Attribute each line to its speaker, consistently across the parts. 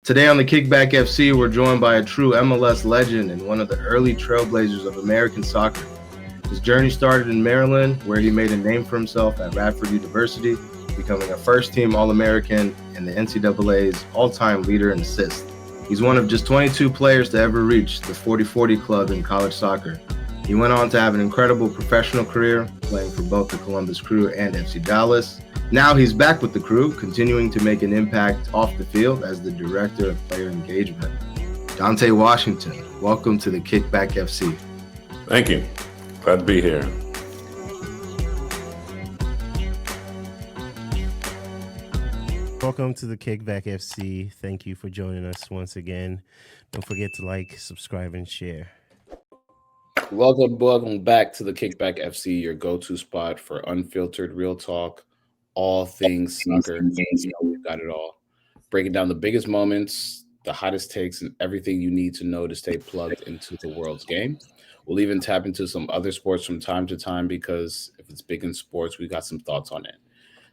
Speaker 1: Today on the Kickback FC, we're joined by a true MLS legend and one of the early trailblazers of American soccer. His journey started in Maryland, where he made a name for himself at Radford University, becoming a first-team All-American and the NCAA's all-time leader in assists. He's one of just 22 players to ever reach the 40-40 club in college soccer. He went on to have an incredible professional career, playing for both the Columbus Crew and FC Dallas. Now he's back with the Crew, continuing to make an impact off the field as the Director of Player Engagement. Dante Washington, welcome to the Kickback FC.
Speaker 2: Thank you. Glad to be here.
Speaker 3: Welcome to the Kickback FC. Thank you for joining us once again. Don't forget to like, subscribe, and share.
Speaker 4: Welcome back to the Kickback FC, your go-to spot for unfiltered real talk, all things soccer. We've got it all. Breaking down the biggest moments, the hottest takes, and everything you need to know to stay plugged into the world's game. We'll even tap into some other sports from time to time because if it's big in sports, we got some thoughts on it.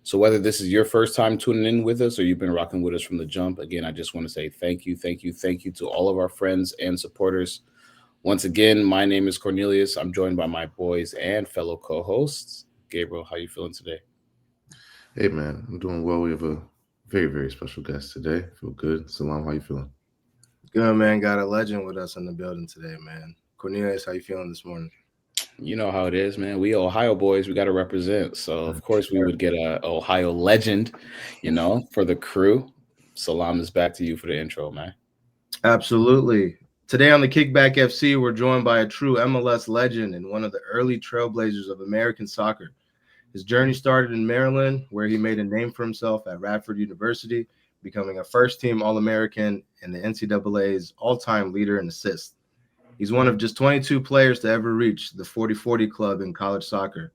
Speaker 4: So whether this is your first time tuning in with us or you've been rocking with us from the jump, again, I just want to say thank you to all of our friends and supporters. Once again, my name is Cornelius. I'm joined by my boys and fellow co-hosts. Gabriel, how you feeling today?
Speaker 5: Hey, man, I'm doing well. We have a very, very special guest today. Feel good. Salam, how you feeling?
Speaker 1: Good, man. Got a legend with us in the building today, man. Cornelius, how you feeling this morning?
Speaker 4: You know how it is, man. We Ohio boys, we got to represent. So, of course, we would get a Ohio legend, for the Crew. Salam is back to you for the intro, man.
Speaker 1: Absolutely. Today on the Kickback FC, we're joined by a true MLS legend and one of the early trailblazers of American soccer. His journey started in Maryland, where he made a name for himself at Radford University, becoming a first-team All-American and the NCAA's all-time leader in assists. He's one of just 22 players to ever reach the 40-40 club in college soccer.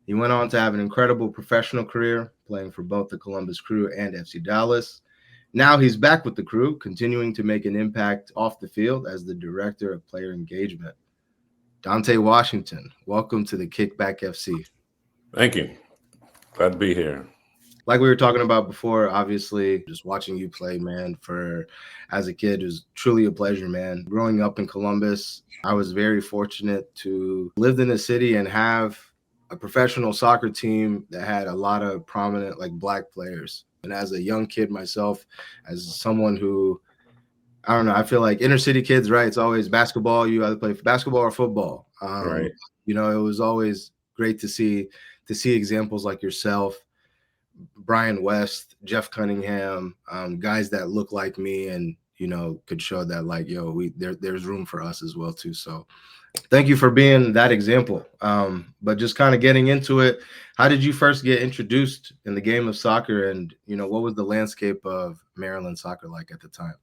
Speaker 1: He went on to have an incredible professional career, playing for both the Columbus Crew and FC Dallas. Now he's back with the Crew, continuing to make an impact off the field as the Director of Player Engagement. Dante Washington, welcome to the Kickback FC.
Speaker 2: Thank you. Glad to be here.
Speaker 1: Like we were talking about before, obviously, just watching you play, man, as a kid was truly a pleasure, man. Growing up in Columbus, I was very fortunate to live in the city and have a professional soccer team that had a lot of prominent, Black players. And as a young kid myself, as someone who, I don't know, I feel like inner city kids, right? It's always basketball. You either play basketball or football.
Speaker 2: Right.
Speaker 1: It was always great to see examples like yourself, Brian West, Jeff Cunningham, guys that look like me and, could show that there's room for us as well too. So thank you for being that example. But just kind of getting into it, how did you first get introduced in the game of soccer? And, what was the landscape of Maryland soccer like at the time?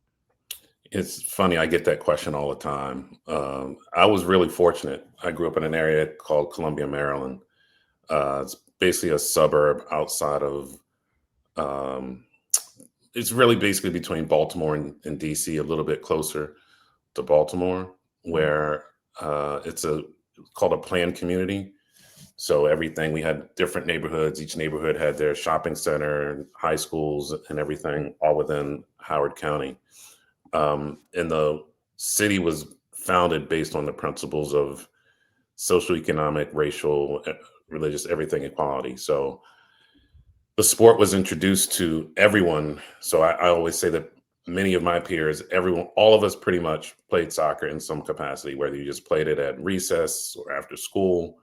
Speaker 2: It's funny. I get that question all the time. I was really fortunate. I grew up in an area called Columbia, Maryland. It's basically a suburb outside of, it's really basically between Baltimore and DC, a little bit closer to Baltimore, where it's called a planned community. So we had different neighborhoods. Each neighborhood had their shopping center, high schools, and everything, all within Howard County. And the city was founded based on the principles of social, economic, racial, religious, everything equality. So the sport was introduced to everyone. So I always say that many of my peers, all of us pretty much played soccer in some capacity, whether you just played it at recess or after school.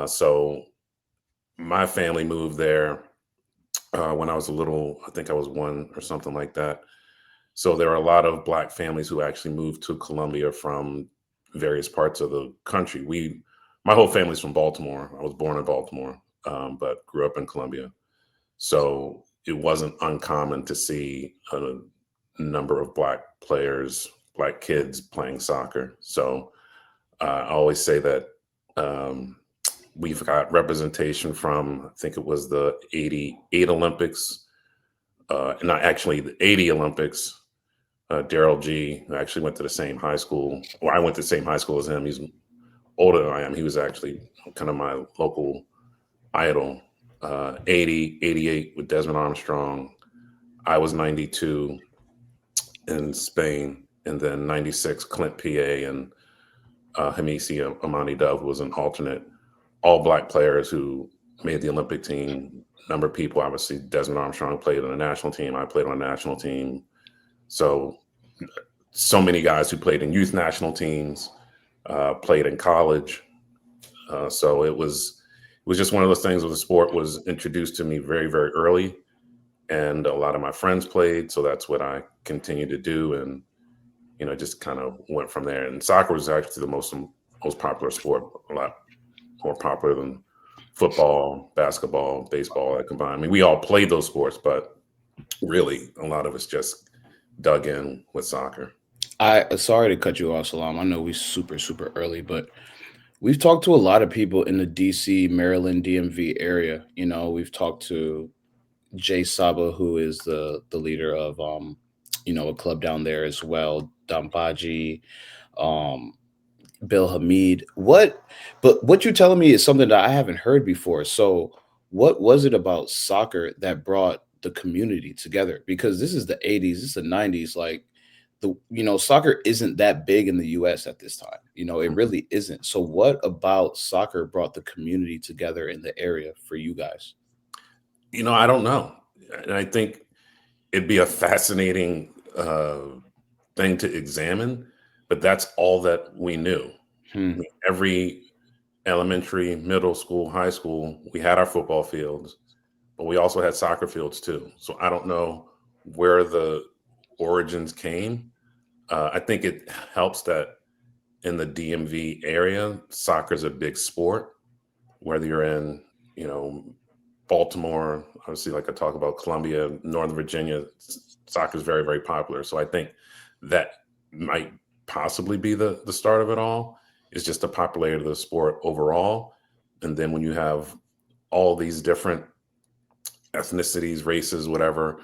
Speaker 2: So my family moved there when I was I think I was 1 or something like that. So there are a lot of Black families who actually moved to Columbia from various parts of the country. My whole family's from Baltimore. I was born in Baltimore, but grew up in Columbia. So it wasn't uncommon to see a number of Black players, Black kids playing soccer. So I always say that we've got representation from, I think it was the 88 Olympics, not actually the 80 Olympics. Daryl G, who actually went to the same high school, or I went to the same high school as him. He's older than I am. He was actually kind of my local idol. 80, 88 with Desmond Armstrong. I was 92. in Spain, and then 96 Clint PA and Hamisi Amani Dove was an alternate. All Black players who made the Olympic team. Number of people, obviously, Desmond Armstrong played on the national team. I played on the national team. So many guys who played in youth national teams, played in college. So it was just one of those things where the sport was introduced to me very, very early. And a lot of my friends played. So that's what I continued to do. And, just kind of went from there. And soccer was actually the most popular sport, a lot more popular than football, basketball, baseball that combined. I mean, we all played those sports, but really a lot of us just dug in with soccer.
Speaker 4: Sorry to cut you off, Salam. I know we super early, but we've talked to a lot of people in the DC, Maryland, DMV area. We've talked to Jay Saba, who is the leader of a club down there as well, Dambaji, Bill Hamid. But what you're telling me is something that I haven't heard before. So what was it about soccer that brought the community together? Because this is the 80s, this is the 90s. Like soccer isn't that big in the US at this time. It really isn't. So what about soccer brought the community together in the area for you guys?
Speaker 2: I don't know. And I think it'd be a fascinating thing to examine, but that's all that we knew. I mean, every elementary, middle school, high school, we had our football fields, but we also had soccer fields too. So I don't know where the origins came. I think it helps that in the DMV area, soccer is a big sport, whether you're in, Baltimore, obviously, like I talk about Columbia, Northern Virginia, soccer is very, very popular. So I think that might possibly be the start of it all. It's just the popularity of the sport overall. And then when you have all these different ethnicities, races, whatever,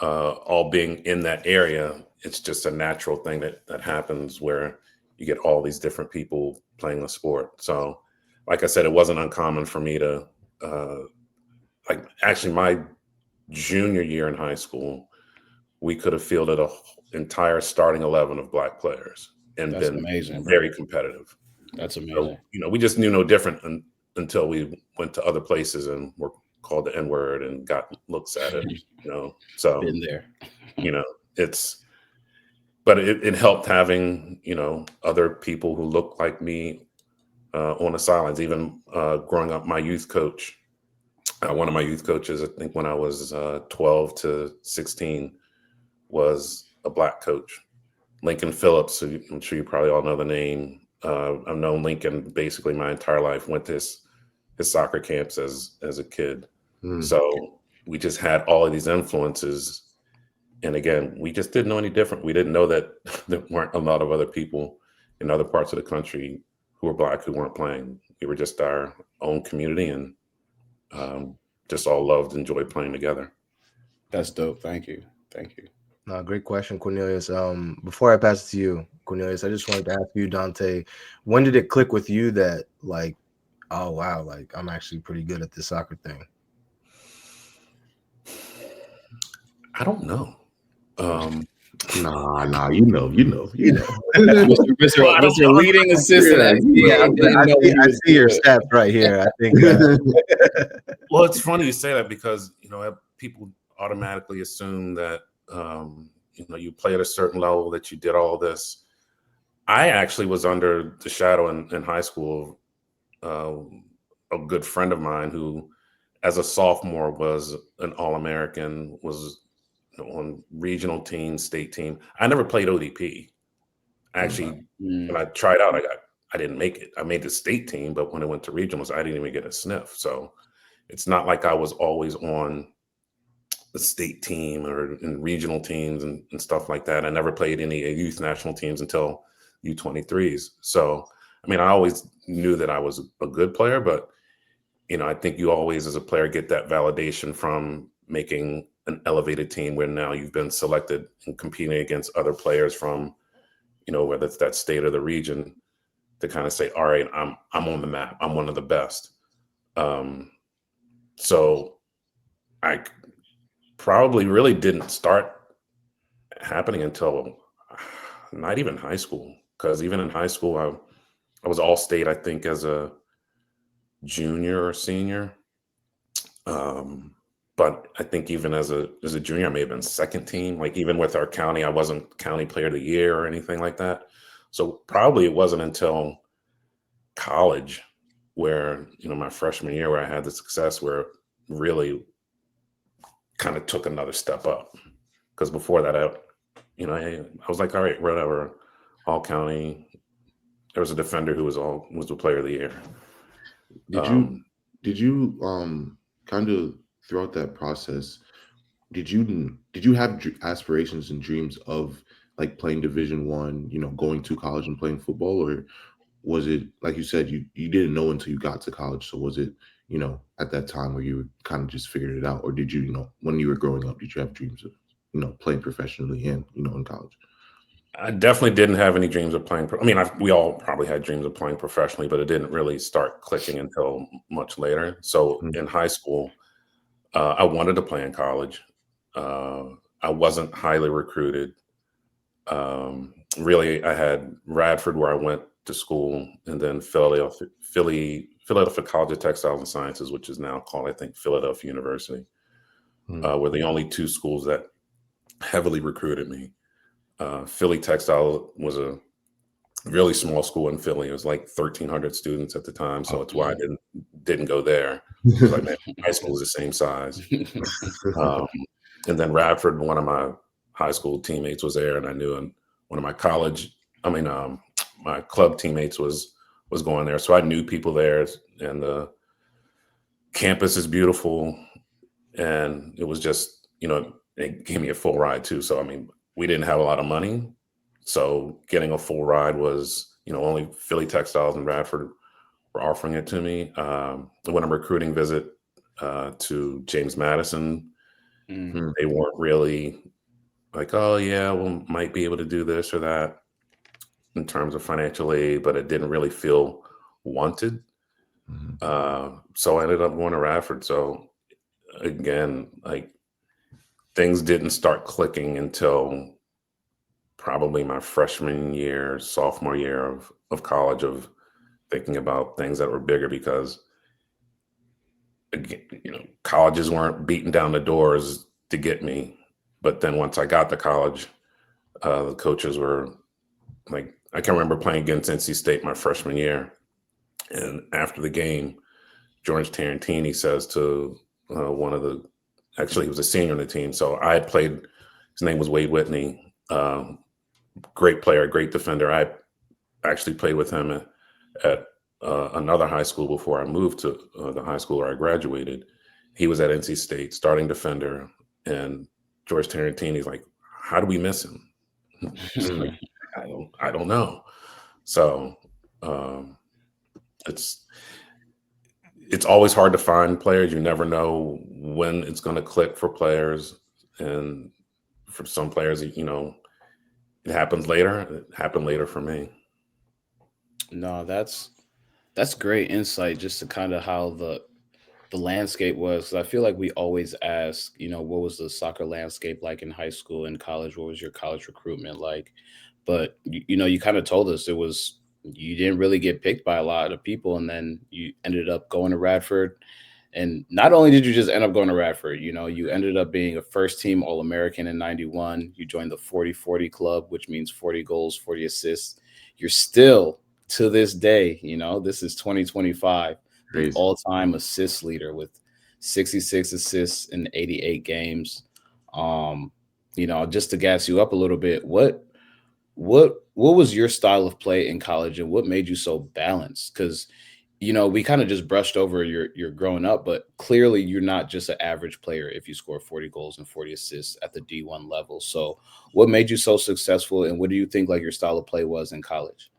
Speaker 2: all being in that area, it's just a natural thing that happens where you get all these different people playing the sport. So like I said, it wasn't uncommon for me to, actually my junior year in high school, we could have fielded an entire starting 11 of Black players and
Speaker 4: That's
Speaker 2: been
Speaker 4: amazing,
Speaker 2: very competitive.
Speaker 4: That's amazing.
Speaker 2: So, we just knew no different until we went to other places and were called the N-word and got looks at it, so
Speaker 4: Been there.
Speaker 2: But it helped having, other people who looked like me on the sidelines. Even growing up, my youth coach, one of my youth coaches, I think when I was 12 to 16, was a Black coach, Lincoln Phillips, who I'm sure you probably all know the name. I've known Lincoln basically my entire life, went to his soccer camps as a kid. So we just had all of these influences. And again, we just didn't know any different. We didn't know that there weren't a lot of other people in other parts of the country who were Black who weren't playing. We were just our own community and just all loved, enjoyed playing together.
Speaker 4: That's dope. Thank you.
Speaker 1: No, great question, Cornelius. Before I pass it to you, Cornelius, I just wanted to ask you, Dante, when did it click with you that oh wow, I'm actually pretty good at this soccer thing?
Speaker 2: I don't know.
Speaker 5: Nah, you know.
Speaker 4: Mr. Leading Assistant.
Speaker 1: I see your stats right here. I think.
Speaker 2: Well, it's funny you say that because people automatically assume that you play at a certain level, that you did all this. I actually was under the shadow in high school of a good friend of mine who, as a sophomore, was an All-American, was on regional team, state team. I never played ODP. Actually, when I tried out, I didn't make it. I made the state team, but when I went to regionals, I didn't even get a sniff. So it's not like I was always on the state team or in regional teams and stuff like that. I never played any youth national teams until U23s. So, I always knew that I was a good player, but, I think you always, as a player, get that validation from making an elevated team where now you've been selected and competing against other players from, whether it's that state or the region, to kind of say, all right, I'm on the map. I'm one of the best. So I probably really didn't start happening until not even high school, because even in high school, I was all state, I think, as a junior or senior. But I think even as a junior, I may have been second team. Like even with our county, I wasn't county player of the year or anything like that. So probably it wasn't until college where, my freshman year where I had the success where it really kind of took another step up. Because before that, I was like, all right, whatever, all county. There was a defender who was the player of the year.
Speaker 5: Did you kind of throughout that process, did you have aspirations and dreams of like playing Division I, going to college and playing football, or was it like you said you didn't know until you got to college? So was it at that time where you kind of just figured it out, or did you when you were growing up, did you have dreams of playing professionally and in college?
Speaker 2: I definitely didn't have any dreams of playing. We all probably had dreams of playing professionally, but it didn't really start clicking until much later. So in high school, I wanted to play in college. I wasn't highly recruited. Really, I had Radford where I went to school, and then Philadelphia College of Textiles and Sciences, which is now called, I think, Philadelphia University, were the only two schools that heavily recruited me. Philly Textile was a really small school in Philly. It was like 1,300 students at the time, so it's why I didn't go there. Like, man, high school is the same size. And then Radford, one of my high school teammates was there, and I knew, and one of my my club teammates was going there, so I knew people there, and the campus is beautiful, and it was just, it gave me a full ride too. So we didn't have a lot of money, so getting a full ride was, only Philly Textiles and Radford were offering it to me. I went on a recruiting visit to James Madison. They weren't really like, oh yeah, we might be able to do this or that in terms of financial aid, but it didn't really feel wanted. So I ended up going to Radford. So again, like, things didn't start clicking until probably my freshman year, sophomore year of college, of thinking about things that were bigger, because again, colleges weren't beating down the doors to get me. But then once I got to college, the coaches were like, I can remember playing against NC State my freshman year. And after the game, George Tarantini says to actually, he was a senior on the team. So I had played, his name was Wade Whitney, great player, great defender. I actually played with him at another high school before I moved to the high school where I graduated. He was at NC State, starting defender. And George Tarantini's like, how do we miss him? Like, I don't know. So it's always hard to find players. You never know when it's going to click for players. And for some players, it happens later. It happened later for me.
Speaker 4: No, that's great insight, just to kind of how the landscape was. 'Cause I feel like we always ask, what was the soccer landscape like in high school and college? What was your college recruitment like? But you kind of told us you didn't really get picked by a lot of people, and then you ended up going to Radford. And not only did you just end up going to Radford, you ended up being a first team All-American in 91. You joined the 40-40 club, which means 40 goals, 40 assists. You're still, to this day, this is 2025, the all-time assist leader with 66 assists in 88 games. Just to gas you up a little bit, what was your style of play in college, and what made you so balanced? Because we kind of just brushed over your growing up, but clearly you're not just an average player if you score 40 goals and 40 assists at the D1 level. So what made you so successful, and what do you think like your style of play was in college?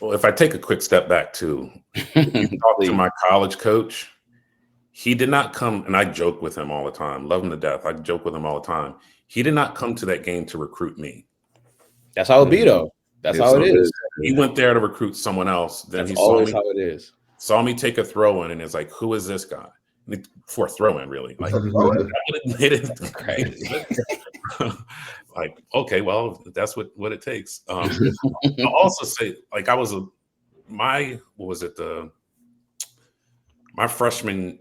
Speaker 2: Well, if I take a quick step back too, if you talk to my college coach, he did not come, and I joke with him all the time, love him to death. I joke with him all the time. He did not come to that game to recruit me.
Speaker 4: That's how it be, though. That's how it is.
Speaker 2: He went there to recruit someone else. Then
Speaker 4: That's
Speaker 2: he
Speaker 4: always how it is.
Speaker 2: Saw me take a throw in, and it's like, who is this guy? For a throw in, really? Like, Like, okay, well, that's what it takes. I'll also say, like, I was my freshman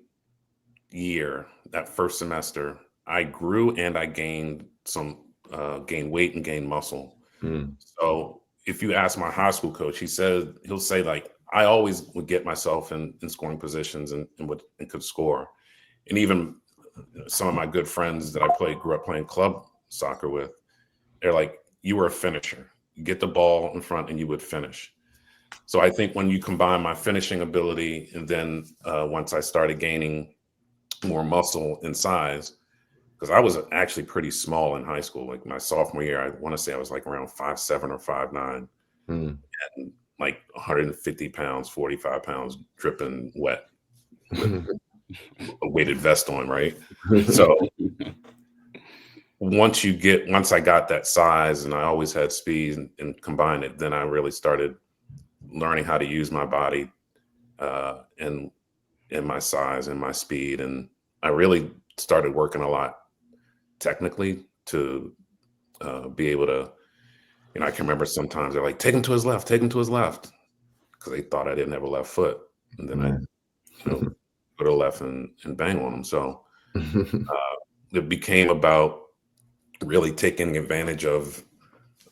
Speaker 2: year, that first semester, I grew and I gained gained weight and gained muscle.
Speaker 5: Mm.
Speaker 2: So if you ask my high school coach, he'll say, like, I always would get myself in scoring positions and could score. And even some of my good friends that I grew up playing club soccer with, they're like, you were a finisher. You get the ball in front and you would finish. So I think when you combine my finishing ability and then once I started gaining more muscle and size, because I was actually pretty small in high school. Like my sophomore year, I want to say I was like around 5'7" or 5'9",
Speaker 5: Mm.
Speaker 2: and like 150 pounds, 45 pounds, dripping wet with a weighted vest on, right? So once I got that size and I always had speed and combined it, then I really started learning how to use my body and my size and my speed. And I really started working a lot technically to be able to, I can remember sometimes they're like, take him to his left, because they thought I didn't have a left foot. And then I go to the left and bang on them. So it became about really taking advantage of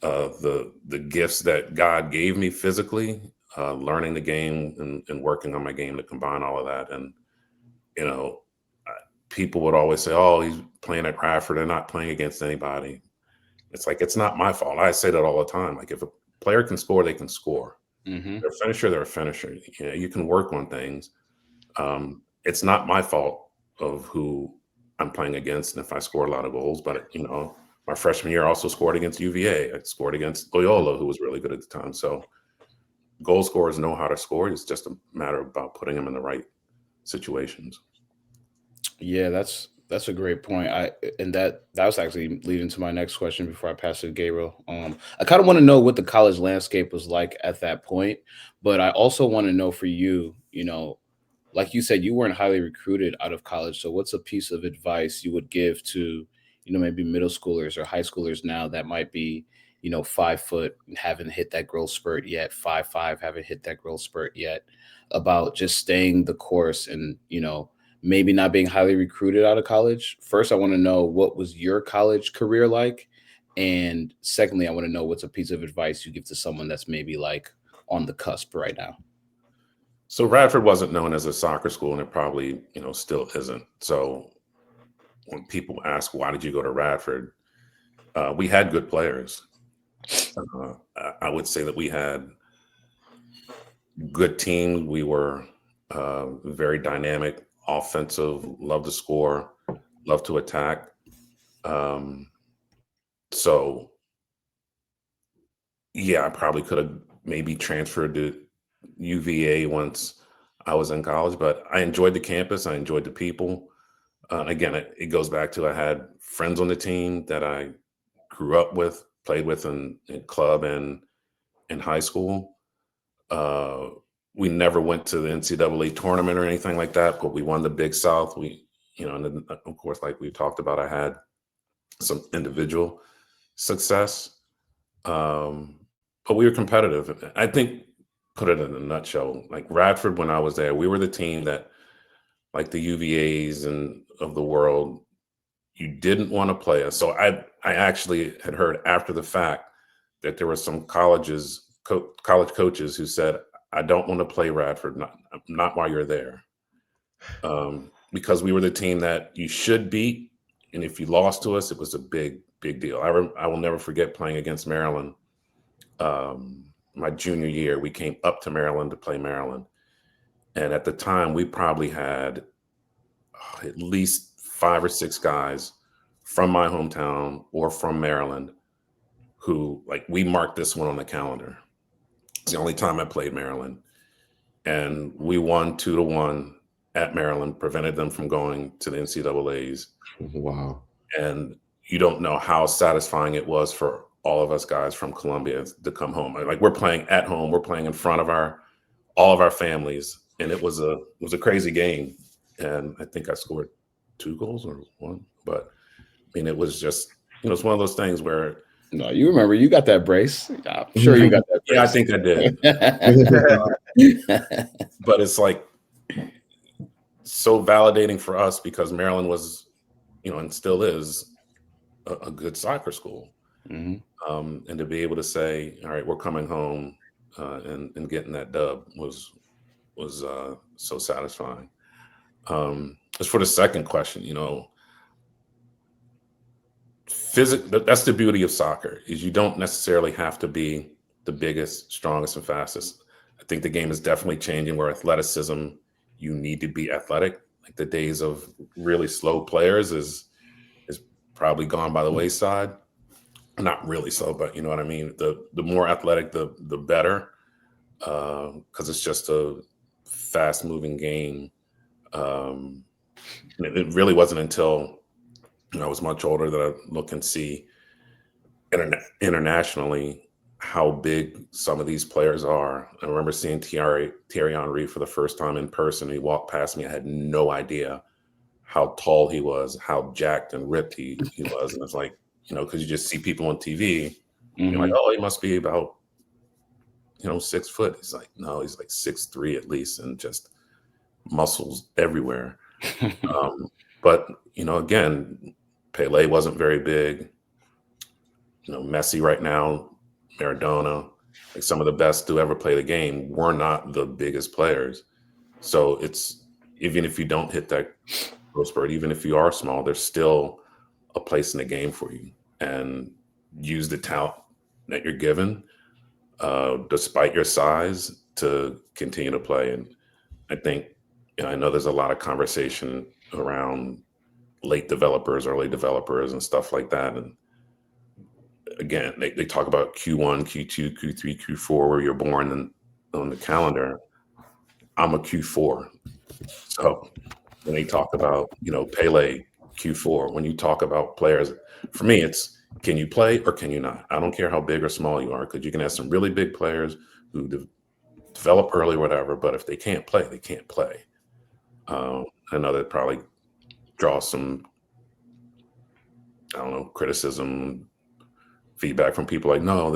Speaker 2: the gifts that God gave me physically, learning the game and working on my game to combine all of that. And, people would always say, oh, he's playing at Radford and not playing against anybody. It's like, it's not my fault. I say that all the time. Like, if a player can score, they can score.
Speaker 4: Mm-hmm.
Speaker 2: They're a finisher, they're a finisher. You can work on things. It's not my fault of who I'm playing against and if I score a lot of goals. But, my freshman year I also scored against UVA. I scored against Loyola, who was really good at the time. So goal scorers know how to score. It's just a matter about putting them in the right situations.
Speaker 4: Yeah, that's a great point. That was actually leading to my next question before I pass it to Gabriel. I kind of want to know what the college landscape was like at that point, but I also want to know for you, like you said, you weren't highly recruited out of college. So what's a piece of advice you would give to, maybe middle schoolers or high schoolers now that might be, 5 foot and haven't hit that growth spurt yet, 5'5", haven't hit that growth spurt yet, about just staying the course and, maybe not being highly recruited out of college? First, I want to know, what was your college career like? And secondly, I want to know what's a piece of advice you give to someone that's maybe like on the cusp right now.
Speaker 2: So Radford wasn't known as a soccer school, and it probably, still isn't. So when people ask, why did you go to Radford? We had good players. I would say that we had good teams. We were very dynamic, offensive, love to score, love to attack. So yeah, I probably could have maybe transferred to UVA once I was in college, but I enjoyed the campus. I enjoyed the people. Again, it goes back to, I had friends on the team that I grew up with, played with in club and in high school. We never went to the NCAA tournament or anything like that, but we won the Big South. And then, of course, like we talked about, I had some individual success, but we were competitive. I think, put it in a nutshell, like Radford, when I was there, we were the team that, like the UVAs and of the world, you didn't want to play us. So I actually had heard after the fact that there were some college coaches who said, I don't want to play Radford, not while you're there, because we were the team that you should beat, and if you lost to us, it was a big deal. I will never forget playing against Maryland. My junior year, we came up to Maryland to play Maryland, and at the time, we probably had at least 5 or 6 guys from my hometown or from Maryland who, like, we marked this one on the calendar. It's the only time I played Maryland, and we won 2-1 at Maryland, prevented them from going to the NCAAs.
Speaker 5: Wow.
Speaker 2: And you don't know how satisfying it was for all of us guys from Columbia to come home. Like, we're playing at home, we're playing in front of all of our families, and it was a crazy game. And I think I scored 2 goals or 1, but I mean, it was just it's one of those things where.
Speaker 4: No, you remember you got that brace. I'm sure you got that brace.
Speaker 2: Yeah, I think I did. But it's like so validating for us because Maryland was, and still is a good soccer school.
Speaker 4: Mhm.
Speaker 2: And to be able to say, all right, we're coming home and getting that dub was so satisfying. As for the second question, that's the beauty of soccer is you don't necessarily have to be the biggest, strongest, and fastest. I think the game is definitely changing where athleticism, you need to be athletic. Like the days of really slow players is probably gone by the wayside. Not really so, but you know what I mean? The more athletic, the better, because it's just a fast moving game. It really wasn't until I was much older that I look and see internationally how big some of these players are. I remember seeing Thierry Henry for the first time in person. He walked past me. I had no idea how tall he was, how jacked and ripped he was. And it's like, because you just see people on TV, you're like, oh, he must be about, 6 foot. He's like, no, he's like 6'3" at least, and just muscles everywhere. But, again, Pele wasn't very big. Messi right now, Maradona, like some of the best to ever play the game were not the biggest players. So it's, even if you don't hit that growth spurt, even if you are small, there's still a place in the game for you, and use the talent that you're given, despite your size, to continue to play. And I think, I know there's a lot of conversation around late developers, early developers, and stuff like that. And again, they talk about Q1, Q2, Q3, Q4, where you're born on the calendar. I'm a Q4. So when they talk about, Pele, Q4, when you talk about players, for me, it's, can you play or can you not? I don't care how big or small you are, because you can have some really big players who develop early, whatever, but if they can't play, they can't play. I know that probably draws some, I don't know, criticism, feedback from people like, no,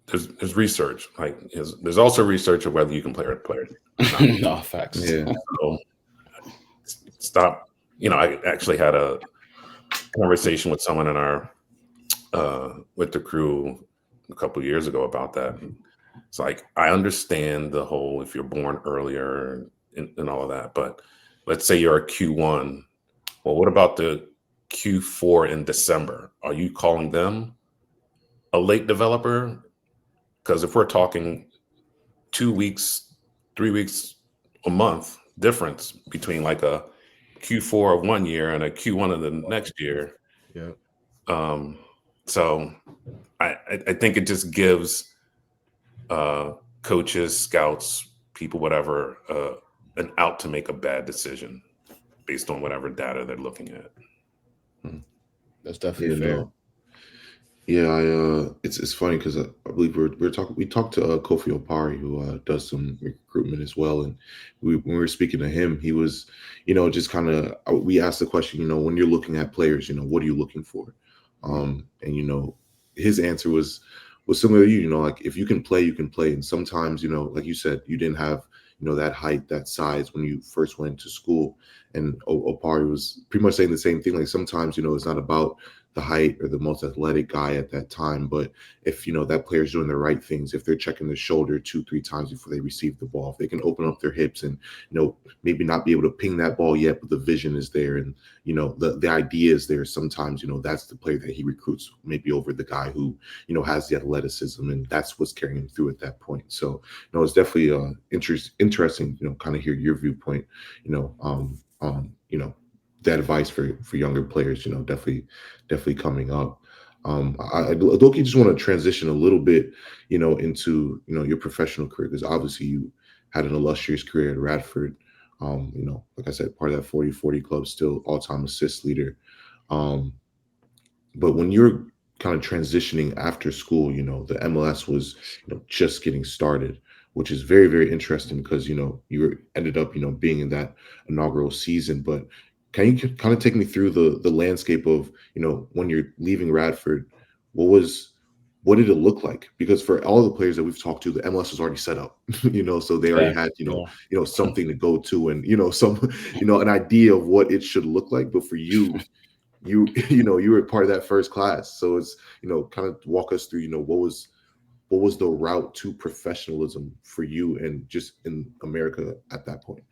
Speaker 2: there's research. Like, there's also research of whether you can play or play.
Speaker 4: No, facts.
Speaker 5: Yeah.
Speaker 2: So stop. I actually had a conversation with someone in our with the crew a couple of years ago about that. And it's like, I understand the whole if you're born earlier and all of that, but let's say you're a Q1. Well, what about the Q4 in December? Are you calling them a late developer? Because if we're talking 2 weeks, 3 weeks, a month difference between like a Q4 of one year and a Q1 of the next year.
Speaker 1: Yeah.
Speaker 2: So I think it just gives coaches, scouts, people, whatever, an out to make a bad decision based on whatever data they're looking at.
Speaker 4: That's definitely fair.
Speaker 5: No. Yeah, it's funny because I believe we talked to Kofi Opari, who does some recruitment as well, and when we were speaking to him, he was, just kind of, we asked the question, when you're looking at players, what are you looking for? And his answer was similar to you, like if you can play, you can play, and sometimes, like you said, you didn't have that height, that size when you first went to school, and Opari was pretty much saying the same thing. Like sometimes, it's not about the height or the most athletic guy at that time, but if that player's doing the right things, if they're checking the shoulder 2-3 times before they receive the ball, if they can open up their hips and maybe not be able to ping that ball yet, but the vision is there, and the idea is there. Sometimes that's the player that he recruits, maybe over the guy who has the athleticism, and that's what's carrying him through at that point. So it's definitely interesting kind of hear your viewpoint that advice for younger players, definitely coming up. I Loki, just want to transition a little bit, into your professional career, because obviously you had an illustrious career at Radford. Like I said, part of that 40-40 club, still all-time assist leader. But when you're kind of transitioning after school, the MLS was just getting started, which is very, very interesting because you ended up being in that inaugural season, but Can you kind of take me through the landscape of, when you're leaving Radford, what did it look like? Because for all the players that we've talked to, the MLS was already set up, so they already had, something to go to, and, an idea of what it should look like. But for you, you were part of that first class. So it's, kind of walk us through, what was the route to professionalism for you and just in America at that point?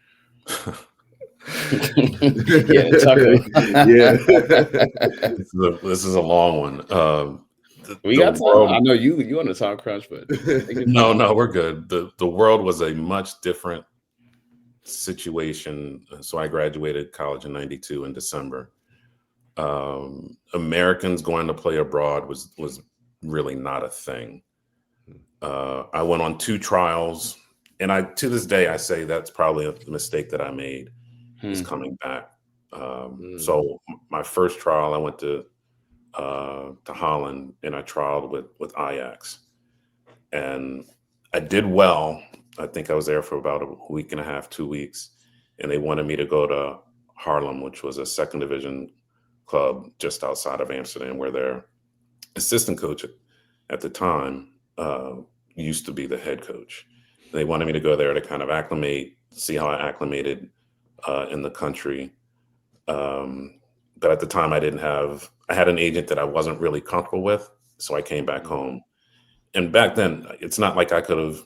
Speaker 4: Yeah, Tucker.
Speaker 5: Yeah.
Speaker 2: This is a long one.
Speaker 4: We got time. I know you on the time crunch, but
Speaker 2: no, we're good. The world was a much different situation. So I graduated college in '92 in December. Americans going to play abroad was really not a thing. I went on 2 trials, and to this day I say that's probably a mistake that I made, is coming back. So my first trial, I went to Holland, and I trialed with Ajax, and I did well. I think I was there for about a week and a half, 2 weeks, and they wanted me to go to Haarlem, which was a 2nd division club just outside of Amsterdam, where their assistant coach at the time used to be the head coach. They wanted me to go there to kind of acclimate, see how I acclimated in the country. But at the time I had an agent that I wasn't really comfortable with. So I came back home. And back then, it's not like I could have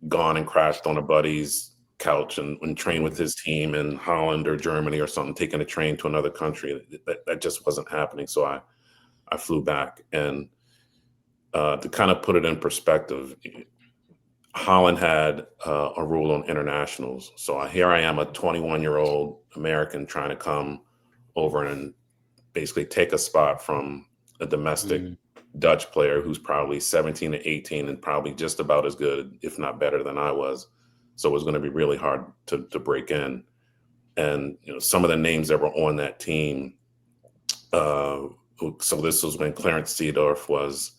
Speaker 2: gone and crashed on a buddy's couch and trained with his team in Holland or Germany or something, taking a train to another country. That just wasn't happening. So I flew back. And to kind of put it in perspective, Holland had a rule on internationals. So here I am, a 21-year-old American trying to come over and basically take a spot from a domestic Dutch player who's probably 17 to 18 and probably just about as good, if not better than I was. So it was going to be really hard to break in. And some of the names that were on that team. So this was when Clarence Seedorf was,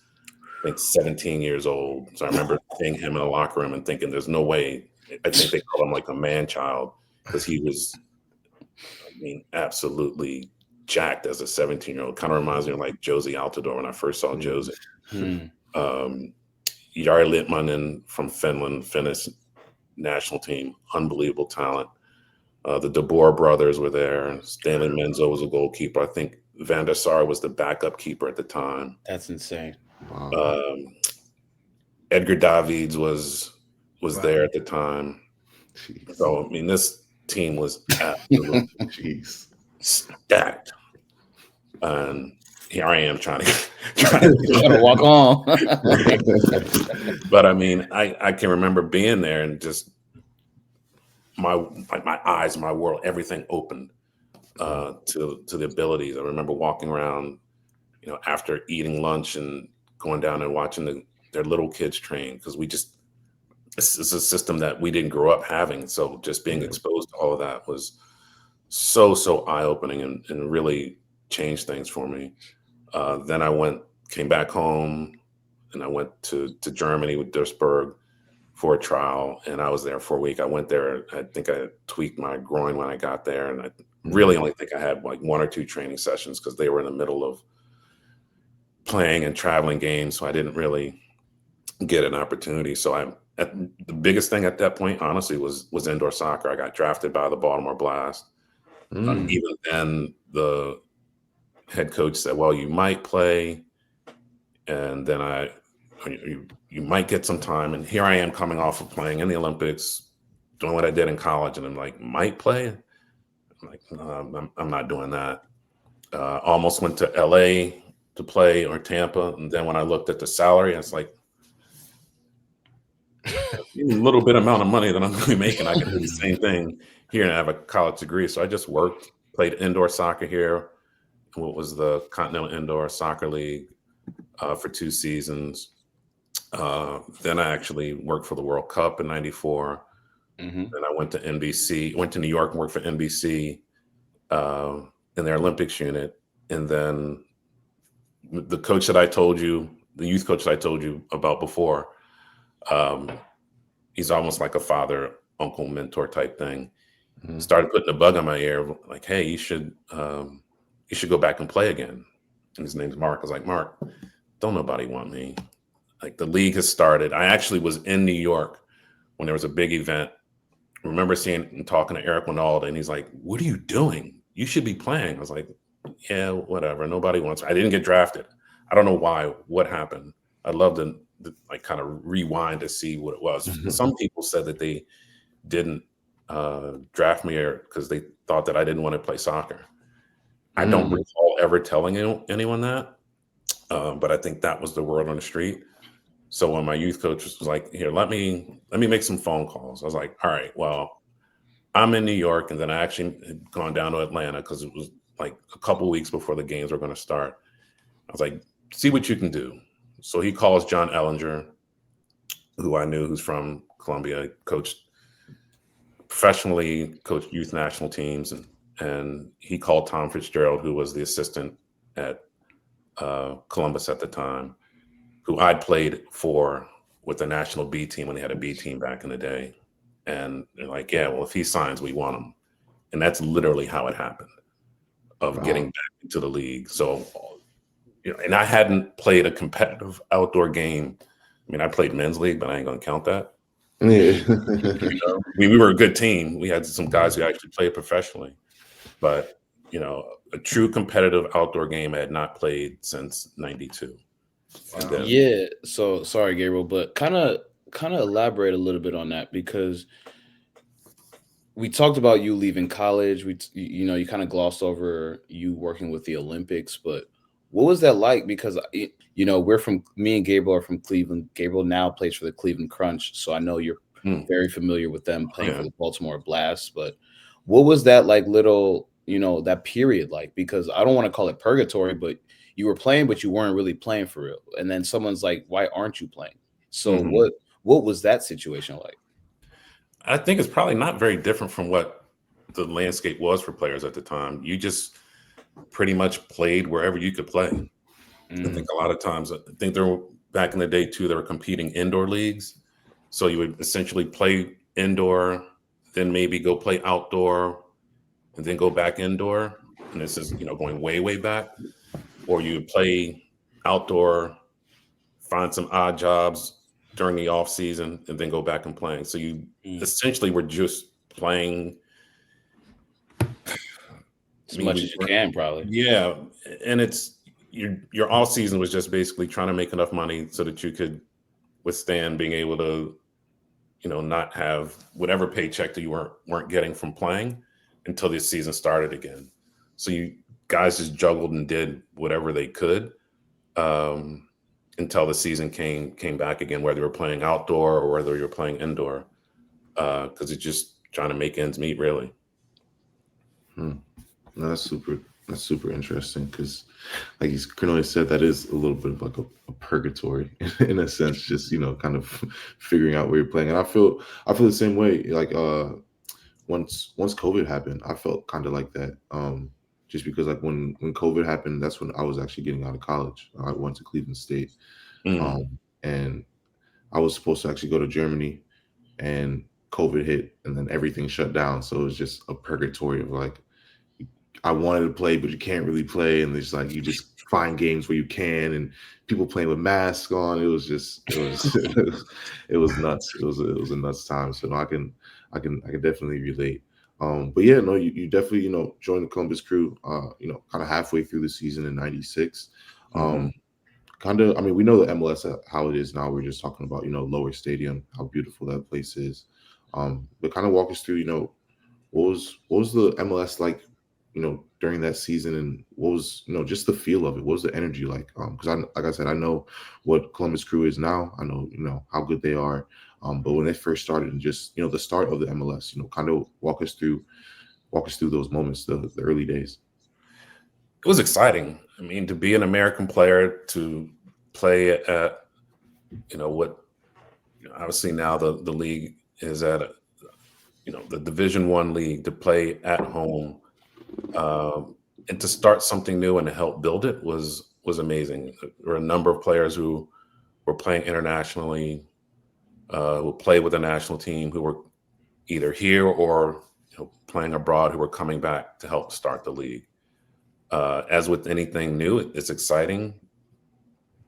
Speaker 2: I think, 17 years old. So I remember seeing him in the locker room and thinking, there's no way. I think they called him like a man child, because he was, absolutely jacked as a 17-year-old. Kind of reminds me of like Josie Altidore when I first saw Josie. Jari Litmanen from Finnish national team, unbelievable talent. The De Boer brothers were there. Stanley Menzo was a goalkeeper. I think Van der Sar was the backup keeper at the time.
Speaker 4: That's insane.
Speaker 5: Wow.
Speaker 2: Edgar Davids was there at the time.
Speaker 5: Jeez.
Speaker 2: So this team was absolutely stacked. And here I am trying to
Speaker 4: walk on.
Speaker 2: But I can remember being there and just my eyes, my world, everything opened to the abilities. I remember walking around, after eating lunch and going down and watching their little kids train, because it's a system that we didn't grow up having. So just being exposed to all of that was so eye-opening and really changed things for me. Then I came back home, and I went to Germany with Duisburg for a trial, and I was there for a week. I went there. I think I tweaked my groin when I got there, and I really only think I had like 1 or 2 training sessions, because they were in the middle of playing and traveling games, so I didn't really get an opportunity. So the biggest thing at that point, honestly, was indoor soccer. I got drafted by the Baltimore Blast. Even then, the head coach said, well, you might play, and then you might get some time. And here I am coming off of playing in the Olympics, doing what I did in college, and I'm like, might play? I'm like, no, I'm not doing that. Almost went to LA to play, or Tampa. And then when I looked at the salary, I was like, a little bit amount of money that I'm going to be making, I can do the same thing here and have a college degree. So I just worked, played indoor soccer here, what was the Continental Indoor Soccer League, for 2 seasons. Then I actually worked for the World Cup in '94. Then I went to NBC, went to New York and worked for NBC in their Olympics unit. And then the coach that I told you, the youth coach that I told you about before, he's almost like a father, uncle, mentor type thing. started putting a bug on my ear, like, hey, you should go back and play again. And his name's Mark. I was like, Mark, don't nobody want me. Like, the league has started. I actually was in New York when there was a big event. I remember seeing and talking to Eric Winalda, and he's like, what are you doing? You should be playing. I was like, yeah, whatever. Nobody wants me. I didn't get drafted. I don't know why. What happened? I'd love to like kind of rewind to see what it was. Some people said that they didn't draft me because they thought that I didn't want to play soccer. I don't recall ever telling anyone that, but I think that was the word on the street. So when my youth coach was like, here, let me make some phone calls. I was like, all right, well, I'm in New York. And then I actually had gone down to Atlanta because it was like a couple of weeks before the games were going to start. I was like, see what you can do. So he calls John Ellinger, who I knew, who's from Columbia, professionally coached youth national teams. And he called Tom Fitzgerald, who was the assistant at Columbus at the time, who I'd played for with the national B team when they had a B team back in the day. And they're like, yeah, well, if he signs, we want him. And that's literally how it happened, of getting back into the league. So, you know, and I hadn't played a competitive outdoor game. I mean, I played men's league, but I ain't going to count that.
Speaker 5: Yeah.
Speaker 2: You know, we were a good team. We had some guys who actually played professionally. But, you know, a true competitive outdoor game I had not played since '92.
Speaker 4: Yeah. So sorry, Gabriel, but kind of elaborate a little bit on that, because we talked about you leaving college. You kind of glossed over you working with the Olympics, but what was that like? Because me and Gabriel are from Cleveland. Gabriel now plays for the Cleveland Crunch, so I know you're very familiar with them playing for the Baltimore Blast. But what was that like, that period like? Because I don't want to call it purgatory, but you were playing, but you weren't really playing for real. And then someone's like, why aren't you playing? So what was that situation like?
Speaker 2: I think it's probably not very different from what the landscape was for players at the time. You just pretty much played wherever you could play. I think a lot of times, back in the day too, they were competing indoor leagues. So you would essentially play indoor, then maybe go play outdoor, and then go back indoor. And this is, going way, way back. Or you would play outdoor, find some odd jobs during the off season, and then go back and playing. So you essentially were just playing
Speaker 4: as much as you can, probably.
Speaker 2: Yeah, and it's your off season was just basically trying to make enough money so that you could withstand being able to, not have whatever paycheck that you weren't getting from playing until the season started again. So you guys just juggled and did whatever they could until the season came back again, whether you were playing outdoor or whether you were playing indoor, because it's just trying to make ends meet, really.
Speaker 5: No, that's super interesting, because, like Cornelius said, that is a little bit of like a purgatory in a sense, just kind of figuring out where you're playing. And I feel the same way. Like once COVID happened, I felt kind of like that. Just because like when COVID happened, that's when I was actually getting out of college. I went to Cleveland State, and I was supposed to actually go to Germany, and COVID hit, and then everything shut down. So it was just a purgatory of like, I wanted to play, but you can't really play, and it's like you just find games where you can, and people playing with masks on. It was nuts. It was a nuts time. So no, I can definitely relate. But yeah, no, you definitely joined the Columbus Crew. Kind of halfway through the season in '96. We know the MLS how it is now. We're just talking about Lower Stadium, how beautiful that place is. But kind of walk us through what was the MLS like during that season, and what was just the feel of it? What was the energy like? Because like I said, I know what Columbus Crew is now. I know how good they are. But when they first started, and just the start of the MLS, kind of walk us through those moments, the early days.
Speaker 2: It was exciting. I mean, to be an American player, to play at what obviously now the league is at the Division I league, to play at home, and to start something new and to help build it was amazing. There were a number of players who were playing internationally, who played with the national team, who were either here or playing abroad who were coming back to help start the league. As with anything new, it's exciting.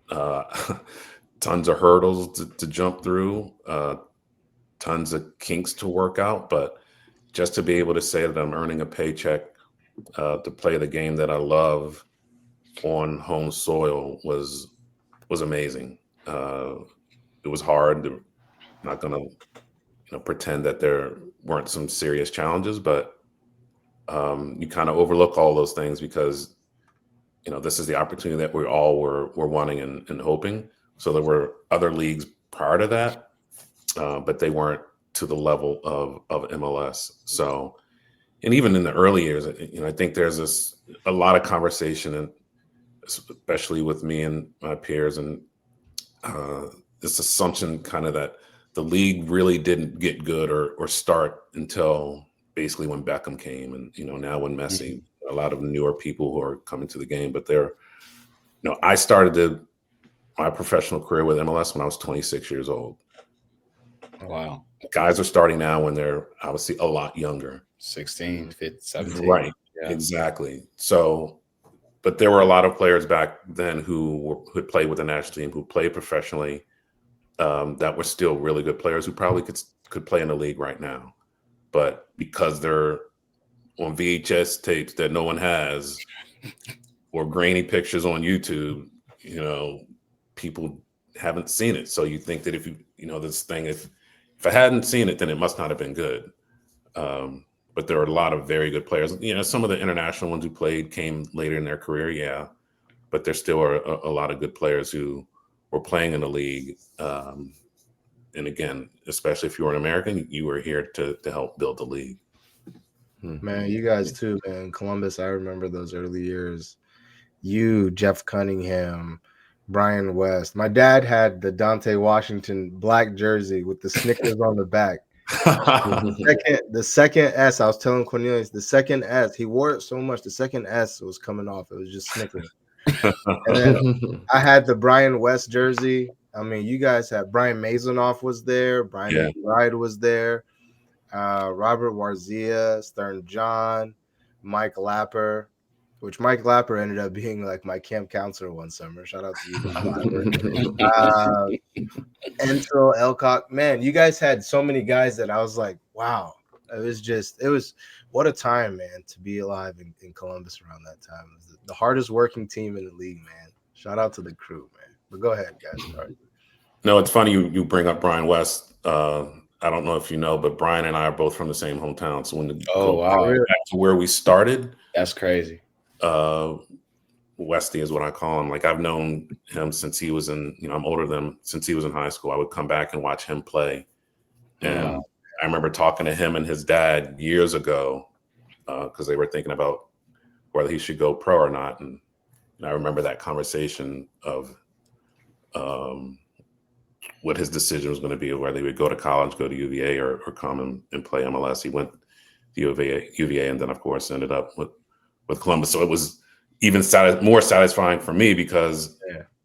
Speaker 2: Tons of hurdles to jump through, tons of kinks to work out, but just to be able to say that I'm earning a paycheck to play the game that I love on home soil was amazing. It was hard. Not going to pretend that there weren't some serious challenges, but you kind of overlook all those things because this is the opportunity that we all were wanting and hoping. So there were other leagues prior to that, but they weren't to the level of MLS. So, and even in the early years, I think there's a lot of conversation, and especially with me and my peers, and this assumption kind of that the league really didn't get good or start until basically when Beckham came, and now when Messi, a lot of newer people who are coming to the game. But I started my professional career with MLS when I was 26 years old.
Speaker 4: Wow.
Speaker 2: Guys are starting now when they're obviously a lot younger.
Speaker 4: 16, 15, 17.
Speaker 2: Right.
Speaker 4: Yeah.
Speaker 2: Exactly. So, but there were a lot of players back then who played with the national team, who played professionally, that were still really good players who probably could play in the league right now. But because they're on VHS tapes that no one has, or grainy pictures on YouTube, people haven't seen it. So you think that if this thing, if I hadn't seen it, then it must not have been good. But there are a lot of very good players. Some of the international ones who played came later in their career, yeah. But there still are a lot of good players who were playing in the league. And again, especially if you were an American, you were here to help build the league.
Speaker 1: Man, you guys too, man. Columbus, I remember those early years. You, Jeff Cunningham, Brian West. My dad had the Dante Washington black jersey with the Snickers on the back. The second S, I was telling Cornelius, the second S, he wore it so much, the second S was coming off. It was just Snickers. And then I had the Brian West jersey. I mean, you guys had Brian Mazonoff was there. Brian McBride was there. Robert Warzia, Stern John, Mike Lapper, which Mike Lapper ended up being like my camp counselor one summer. Shout out to you, Mike Lapper. Enzo Elcock. Man, you guys had so many guys that I was like, wow. It was what a time, man, to be alive in Columbus around that time. It was the hardest working team in the league, man. Shout out to the crew, man. But go ahead, guys. Sorry.
Speaker 2: No, it's funny you bring up Brian West. I don't know if you know, but Brian and I are both from the same hometown. So when back to where we started,
Speaker 4: that's crazy.
Speaker 2: Westy is what I call him. Like, I've known him since he was in, I'm older than him, since he was in high school. I would come back and watch him play. And I remember talking to him and his dad years ago because they were thinking about whether he should go pro or not. And I remember that conversation of what his decision was going to be, whether he would go to college, go to UVA, or come and play MLS. He went to UVA, and then, of course, ended up with Columbus. So it was even more satisfying for me because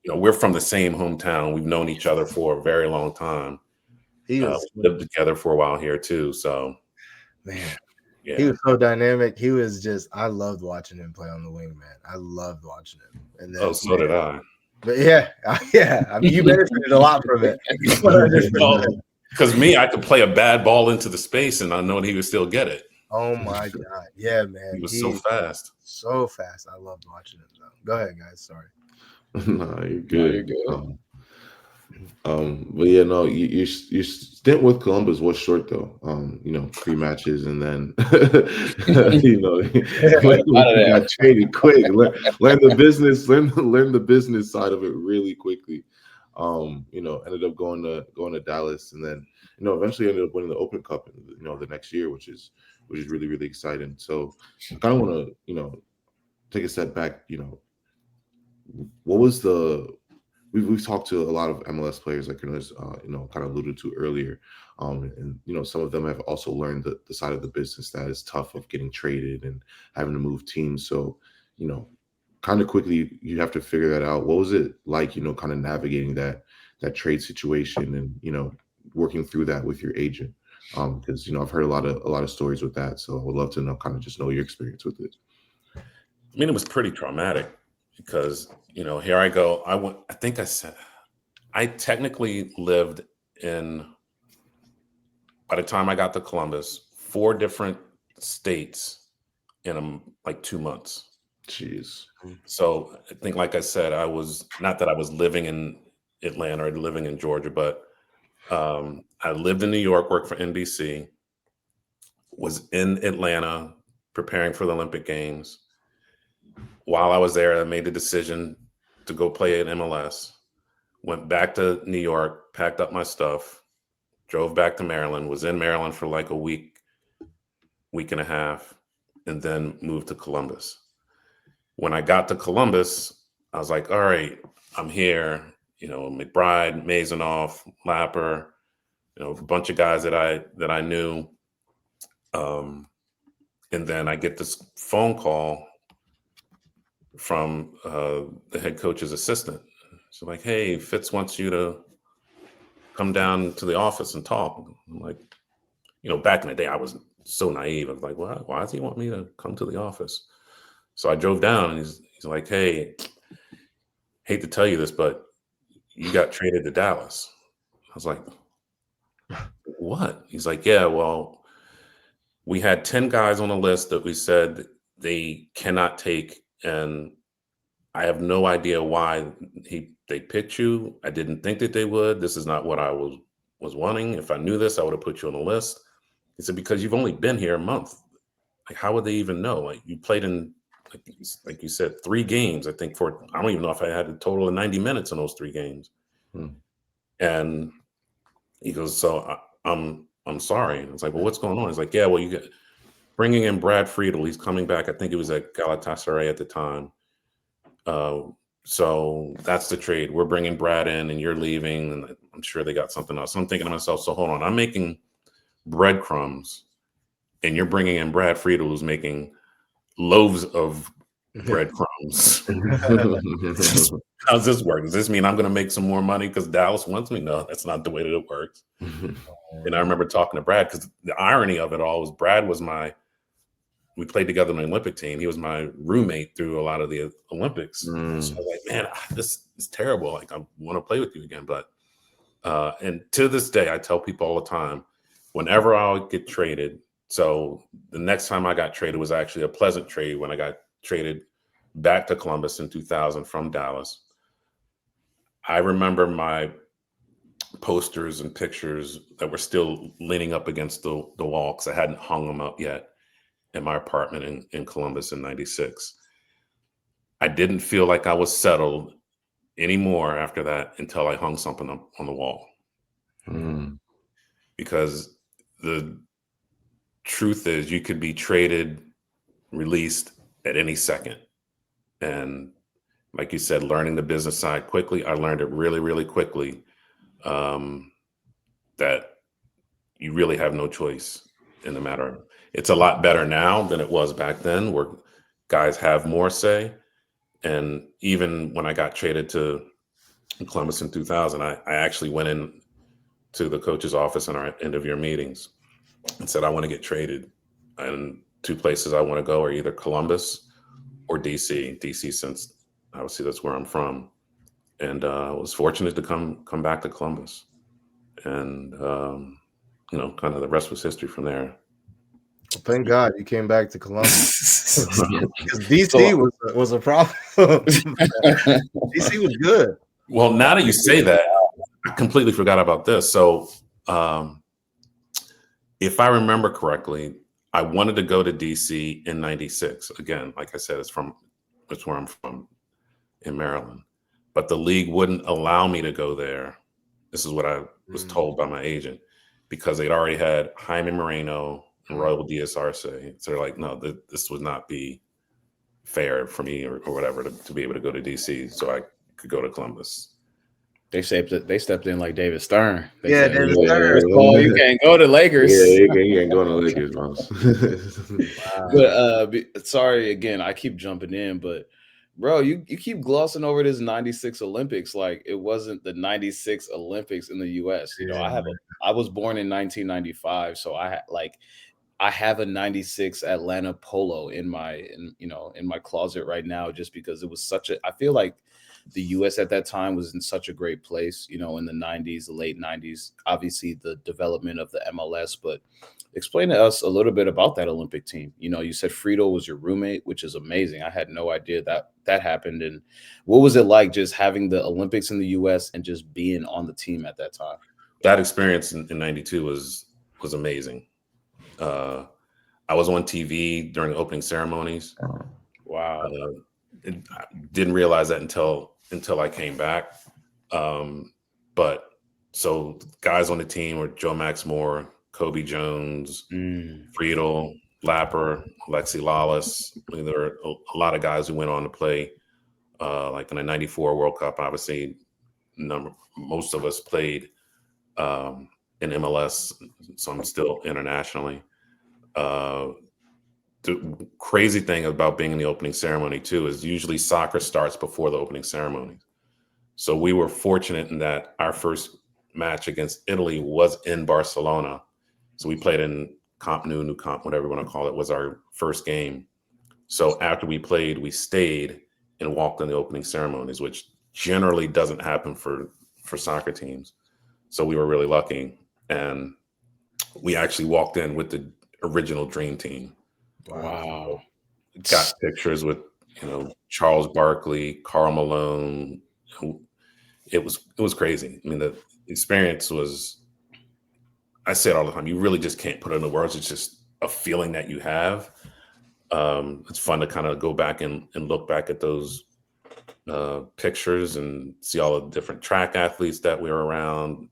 Speaker 2: we're from the same hometown. We've known each other for a very long time. We lived together for a while here too. So,
Speaker 1: man, he was so dynamic. He was just, I loved watching him play on the wing, man. I loved watching him. And then,
Speaker 2: so did I.
Speaker 1: But yeah. I mean, you benefited a lot from it.
Speaker 2: Because I could play a bad ball into the space, and I know he would still get it.
Speaker 1: Oh my God, yeah, man.
Speaker 2: He was so fast.
Speaker 1: So fast. I loved watching him. Though. Go ahead, guys. Sorry.
Speaker 5: No, you're good. But yeah, no, your stint with Columbus was short though. 3 matches, and then got traded quick. Learn the business, learn the business side of it really quickly. Ended up going to Dallas, and then eventually ended up winning the Open Cup the next year, which is really, really exciting. So I kind of want to take a step back. What was we've talked to a lot of MLS players, like kind of alluded to earlier, and some of them have also learned the side of the business that is tough, of getting traded and having to move teams. So kind of quickly, you have to figure that out. What was it like, kind of navigating that trade situation and working through that with your agent? Because I've heard a lot of stories with that, so I would love to know your experience with it.
Speaker 2: I mean, it was pretty traumatic because here I go. I technically lived in, by the time I got to Columbus, 4 different states in like 2 months.
Speaker 5: Jeez.
Speaker 2: So I think, like I said, I was not that I was living in Atlanta or living in Georgia, but I lived in New York, worked for NBC, was in Atlanta preparing for the Olympic Games. While I was there, I made the decision to go play at MLS, went back to New York, packed up my stuff, drove back to Maryland, was in Maryland for like a week and a half, and then moved to Columbus. When I got to Columbus, I was like, all right, I'm here. McBride, Maisanoff, Lapper, a bunch of guys that I knew. And then I get this phone call from the head coach's assistant. So like, hey, Fitz wants you to come down to the office and talk. I'm like, back in the day, I was so naive. I was like, why does he want me to come to the office? So I drove down and he's like, hey, hate to tell you this, but you got traded to Dallas. I was like, what? He's like, yeah, well, we had 10 guys on the list that we said they cannot take, and I have no idea why they picked you. I didn't think that they would. This is not what I was wanting. If I knew this, I would have put you on the list. He said, because you've only been here a month. Like, how would they even know? Like, you played in, like you said, 3 games. I think I don't even know if I had a total of 90 minutes in those 3 games. And he goes, so I'm sorry. And I was like, well, what's going on? He's like, yeah, well, you get bringing in Brad Friedel. He's coming back. I think it was at Galatasaray at the time. So that's the trade. We're bringing Brad in and you're leaving. And I'm sure they got something else. So I'm thinking to myself, so hold on, I'm making breadcrumbs and you're bringing in Brad Friedel, who's making loaves of breadcrumbs. How's this work? Does this mean I'm going to make some more money because Dallas wants me? No, that's not the way that it works. And I remember talking to Brad, because the irony of it all was Brad was we played together on the Olympic team. He was my roommate through a lot of the Olympics. So I was like, man, this is terrible. Like, I want to play with you again. But, and to this day, I tell people all the time, whenever I'll get traded. So the next time I got traded was actually a pleasant trade when I got traded back to Columbus in 2000 from Dallas. I remember my posters and pictures that were still leaning up against the wall, because I hadn't hung them up yet in my apartment in Columbus in 96. I didn't feel like I was settled anymore after that until I hung something up on the wall. Because the truth is, you could be traded, released at any second. And like you said, learning the business side quickly, I learned it really, really quickly, that you really have no choice in the matter. It's a lot better now than it was back then, where guys have more say. And even when I got traded to Columbus in 2000, I actually went in to the coach's office in our end of year meetings and said, I want to get traded. And 2 places I want to go are either Columbus or DC. DC, since obviously that's where I'm from. And I was fortunate to come back to Columbus. And, kind of the rest was history from there.
Speaker 1: Well, thank God you came back to Columbus. Because DC was a problem. DC was good.
Speaker 2: Well, now that you say that, I completely forgot about this. So if I remember correctly, I wanted to go to DC in 96. Again, like I said, it's where I'm from, in Maryland. But the league wouldn't allow me to go there. This is what I was told by my agent, because they'd already had Jaime Moreno and Royal Diaz Arce. So they're like, no, this would not be fair for me or whatever to be able to go to DC so I could go to Columbus.
Speaker 4: They stepped in like David Stern.
Speaker 1: David Stern.
Speaker 4: Oh, you can't go to Lakers.
Speaker 5: Yeah, you ain't going to Lakers, Mouse.
Speaker 4: But sorry again, I keep jumping in, but Bro, you keep glossing over this 96 Olympics like it wasn't the 96 Olympics in the US. You know, I was born in 1995, so I have a 96 Atlanta polo in my closet right now, just because it was I feel like the US at that time was in such a great place, you know, in the 90s, the late 90s, obviously the development of the MLS. But explain to us a little bit about that Olympic team. You know, you said Frito was your roommate, which is amazing. I had no idea that happened. And what was it like just having the Olympics in the US and just being on the team at that time?
Speaker 2: That experience in 92 was amazing. I was on TV during the opening ceremonies.
Speaker 4: Wow.
Speaker 2: I didn't realize that until I came back. But so guys on the team were Joe Max Moore, Kobe Jones, Friedel, Lapper, Alexi Lawless. I mean, there were a lot of guys who went on to play, like in the 94 World Cup, obviously most of us played in MLS, some still internationally. The crazy thing about being in the opening ceremony too is usually soccer starts before the opening ceremony. So we were fortunate in that our first match against Italy was in Barcelona. So we played in Camp Nou, New Camp, whatever you want to call it, was our first game. So after we played, we stayed and walked in the opening ceremonies, which generally doesn't happen for soccer teams. So we were really lucky. And we actually walked in with the original dream team.
Speaker 4: Wow.
Speaker 2: Got pictures with, you know, Charles Barkley, Karl Malone. It was crazy. I mean, the experience was, I say it all the time, you really just can't put it into words. It's just a feeling that you have. It's fun to kind of go back and look back at those pictures and see all the different track athletes that we were around,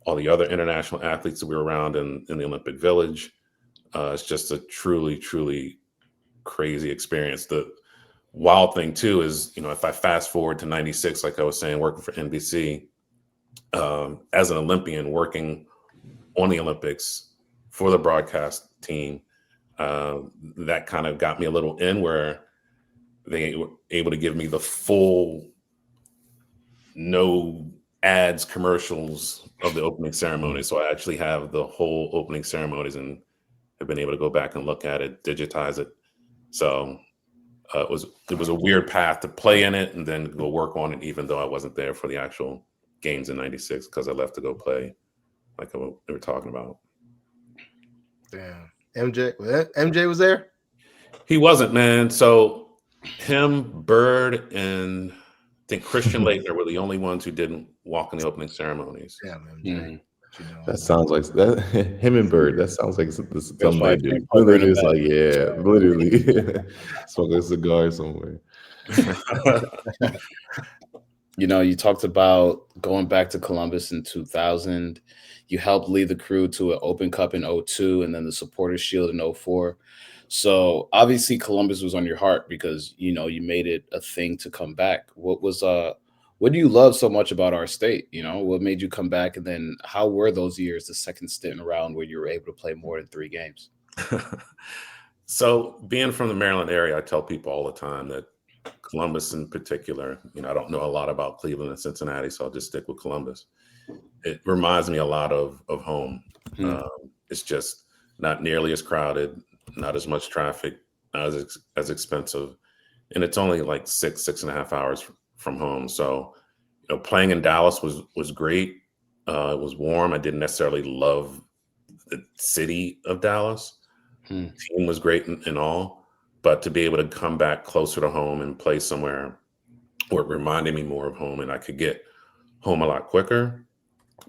Speaker 2: all the other international athletes that we were around in the Olympic Village. It's just a truly, truly crazy experience. The wild thing too is, you know, if I fast forward to 96, like I was saying, working for NBC, as an Olympian working on the Olympics for the broadcast team, that kind of got me a little in where they were able to give me the full, no ads, commercials of the opening ceremony. So I actually have the whole opening ceremonies and have been able to go back and look at it, digitize it. So it was a weird path to play in it and then go work on it, even though I wasn't there for the actual games in 96 because I left to go play, like they were talking about.
Speaker 1: Damn. MJ was there?
Speaker 2: He wasn't, man. So him, Bird, and I think Christian Laettner were the only ones who didn't walk in the opening ceremonies.
Speaker 1: Yeah, MJ.
Speaker 5: That sounds like that. Him and Bird. That sounds like something they do. They're just like, yeah, literally smoking a cigar somewhere.
Speaker 4: You know, you talked about going back to Columbus in 2000. You helped lead the crew to an Open Cup in 2002 and then the Supporters Shield in 2004. So obviously Columbus was on your heart because, you know, you made it a thing to come back. What do you love so much about our state? You know, what made you come back? And then how were those years, the second stint around where you were able to play more than 3 games?
Speaker 2: So being from the Maryland area, I tell people all the time that Columbus in particular, you know, I don't know a lot about Cleveland and Cincinnati, so I'll just stick with Columbus. It reminds me a lot of home. It's just not nearly as crowded, not as much traffic, not as expensive. And it's only like 6.5 hours from home. So, you know, playing in Dallas was great. It was warm. I didn't necessarily love the city of Dallas. The team was great and all, but to be able to come back closer to home and play somewhere where it reminded me more of home and I could get home a lot quicker.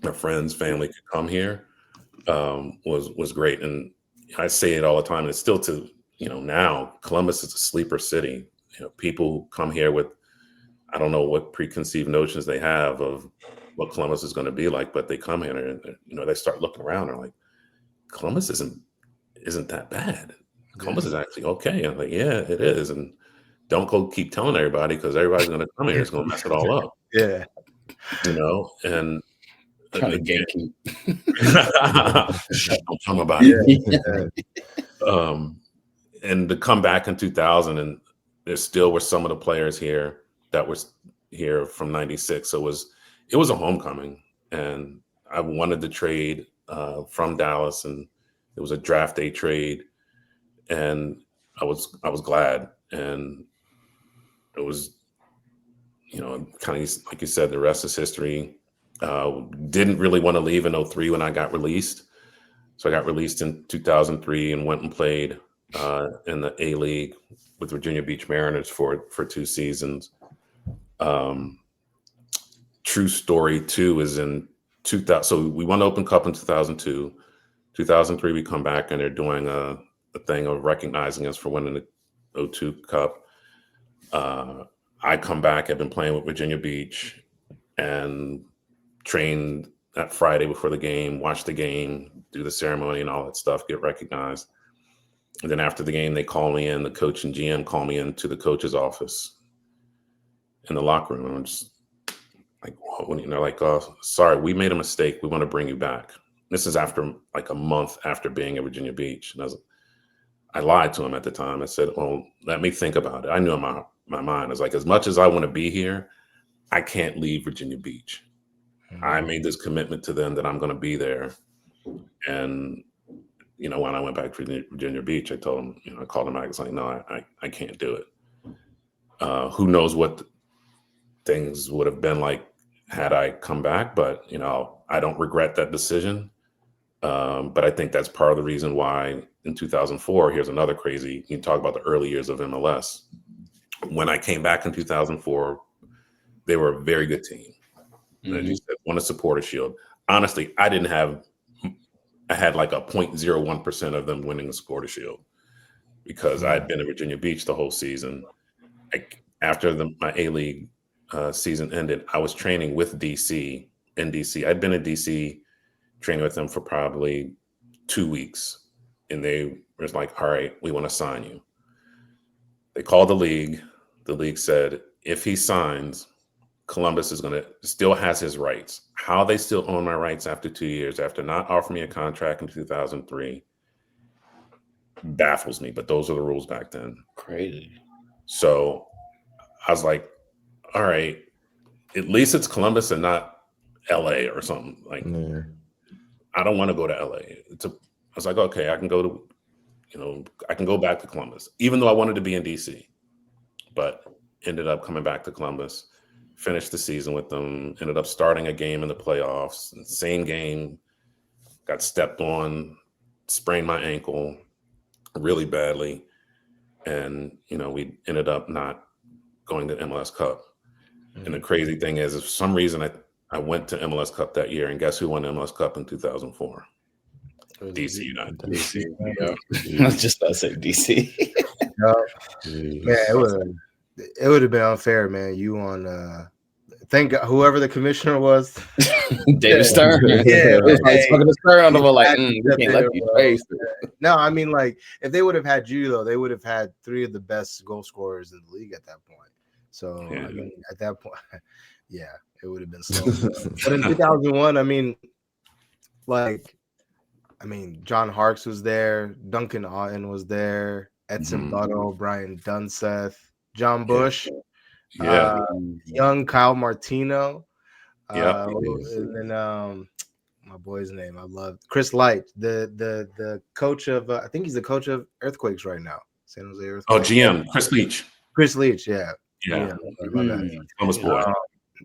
Speaker 2: My friends, family could come here, was great. And I say it all the time. And it's still to, you know, now Columbus is a sleeper city. You know, people who come here with, I don't know what preconceived notions they have of what Columbus is going to be like, but they come here and, you know, they start looking around and like, Columbus isn't that bad. Columbus is actually okay. I'm like, yeah, it is. And don't go keep telling everybody because everybody's going to come here. It's going to mess it all up.
Speaker 1: Yeah.
Speaker 2: You know, and
Speaker 4: Trying to gatekeep.
Speaker 2: don't tell me about it. And to come back in 2000 and there still were some of the players here that were here from '96. So it was a homecoming, and I wanted to trade from Dallas, and it was a draft day trade, and I was glad, and it was, kind of like you said, the rest is history. Didn't really want to leave in '03 when I got released. So I got released in 2003 and went and played in the A-League with Virginia Beach Mariners for 2 seasons. True story too is in 2000. So we won the Open Cup in 2002. 2003 we come back and they're doing a thing of recognizing us for winning the '02 Cup. I come back. I've been playing with Virginia Beach and trained that Friday before the game, watch the game, do the ceremony and all that stuff, get recognized. And then after the game, they call me in, the coach and GM call me into the coach's office in the locker room. I'm just like, whoa, they're like, oh, sorry, we made a mistake. We want to bring you back. This is after like a month after being at Virginia Beach. And I lied to him at the time. I said, well, let me think about it. I knew in my mind, I was like, as much as I want to be here, I can't leave Virginia Beach. I made this commitment to them that I'm going to be there. And, when I went back to Virginia Beach, I told them, I called them back. It's like, no, I can't do it. Who knows what things would have been like had I come back, but, I don't regret that decision. But I think that's part of the reason why in 2004, here's another crazy, you talk about the early years of MLS. When I came back in 2004, they were a very good team. As you said, won a supporter shield. Honestly, I had like a 0.01% of them winning the supporter shield because I had been in Virginia Beach the whole season. After my A-League season ended, I was training with DC in DC. I'd been in DC training with them for probably 2 weeks. And they was like, all right, we want to sign you. They called the league. The league said, if he signs, Columbus is going to still has his rights. How they still own my rights after 2 years, after not offering me a contract in 2003, baffles me. But those are the rules back then.
Speaker 4: Crazy.
Speaker 2: So I was like, all right, at least it's Columbus and not LA or something. Like, I don't want to go to LA. I was like, okay, I can go to, I can go back to Columbus, even though I wanted to be in DC, but ended up coming back to Columbus. Finished the season with them, ended up starting a game in the playoffs. Same game, got stepped on, sprained my ankle really badly. And, we ended up not going to MLS Cup. And the crazy thing is, for some reason, I went to MLS Cup that year, and guess who won the MLS Cup in 2004? DC United.
Speaker 4: DC. Yeah. Just us at DC.
Speaker 1: Man, it would have been unfair, man. You on thank God, whoever the commissioner was,
Speaker 4: David Stern.
Speaker 1: Yeah,
Speaker 4: it was like talking to Stern on the wall, like, we can't let you face it.
Speaker 1: No, I mean, like, if they would have had you though, they would have had 3 of the best goal scorers in the league at that point. So I mean, at that point, yeah, it would have been slow. But in 2001, I mean, John Harkes was there, Duncan Otten was there, Edson Buttle, Brian Dunseth, John Bush, young Kyle Martino, and then my boy's name I love, Chris Light, the coach of I think he's the coach of Earthquakes right now, San Jose Earthquakes.
Speaker 2: Oh, GM Chris Leach,
Speaker 1: yeah.
Speaker 2: Almost boy.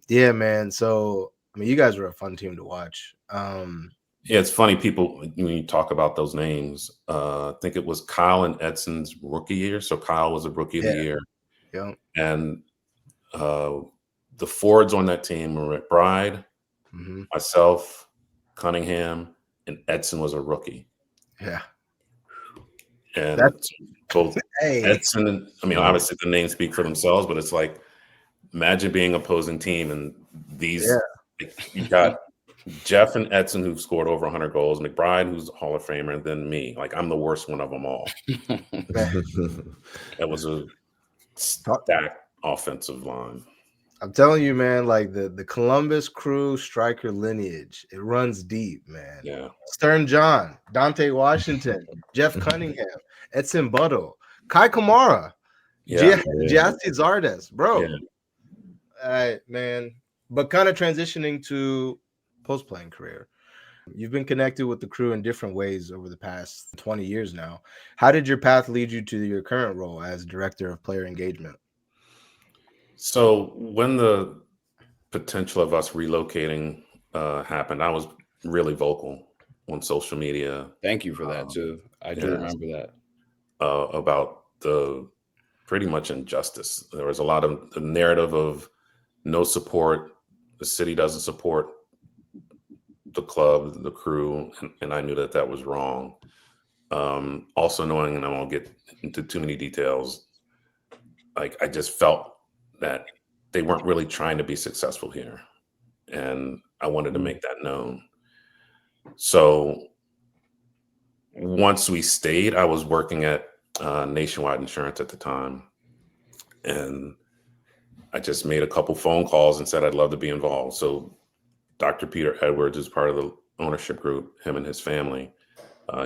Speaker 1: Yeah, man. So I mean, you guys were a fun team to watch.
Speaker 2: Yeah, it's funny, people, when you talk about those names, I think it was Kyle and Edson's rookie year. So Kyle was a rookie of the year.
Speaker 1: Yeah.
Speaker 2: And the forwards on that team were McBride, myself, Cunningham, and Edson was a rookie.
Speaker 1: Yeah.
Speaker 2: And both Edson, I mean, obviously the names speak for themselves, but it's like, imagine being opposing team and these, you got Jeff and Edson, who've scored over 100 goals, McBride, who's a Hall of Famer, and then me. Like, I'm the worst one of them all. That was a stacked offensive line.
Speaker 1: I'm telling you, man, like the Columbus Crew striker lineage, it runs deep, man.
Speaker 2: Yeah.
Speaker 1: Stern John, Dante Washington, Jeff Cunningham, Edson Buttle, Kai Kamara.
Speaker 2: Yeah.
Speaker 1: Giassi Zardes, bro.
Speaker 2: Yeah.
Speaker 1: Man. But kind of transitioning to post-playing career. You've been connected with the crew in different ways over the past 20 years now. How did your path lead you to your current role as director of player engagement?
Speaker 2: So when the potential of us relocating happened, I was really vocal on social media.
Speaker 4: Thank you for that too. I do remember that.
Speaker 2: About the pretty much injustice. There was a lot of the narrative of no support. The city doesn't support the club, the crew, and I knew that that was wrong. Also knowing, and I won't get into too many details, like I just felt that they weren't really trying to be successful here. And I wanted to make that known. So once we stayed, I was working at Nationwide Insurance at the time. And I just made a couple phone calls and said I'd love to be involved. So Dr. Peter Edwards is part of the ownership group, him and his family.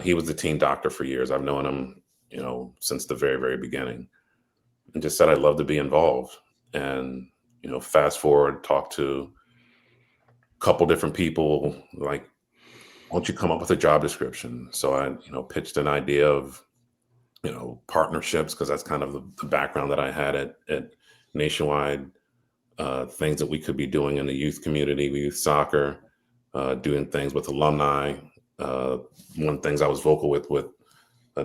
Speaker 2: He was the team doctor for years. I've known him, since the very, very beginning. And just said I'd love to be involved. And, fast forward, talked to a couple different people, like, why don't you come up with a job description? So I, pitched an idea of, partnerships, because that's kind of the background that I had at Nationwide, things that we could be doing in the youth community, youth soccer, doing things with alumni. One of the things I was vocal with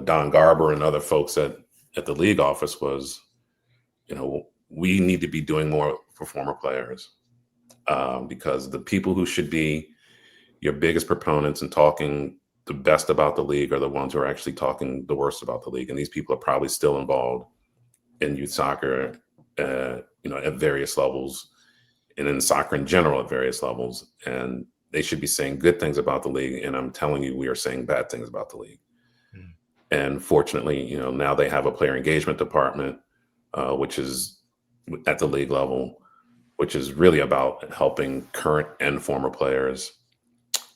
Speaker 2: Don Garber and other folks at the league office was, we need to be doing more for former players, because the people who should be your biggest proponents and talking the best about the league are the ones who are actually talking the worst about the league. And these people are probably still involved in youth soccer, at various levels, and in soccer in general at various levels. And they should be saying good things about the league. And I'm telling you, we are saying bad things about the league. And fortunately, now they have a player engagement department, which is at the league level, which is really about helping current and former players.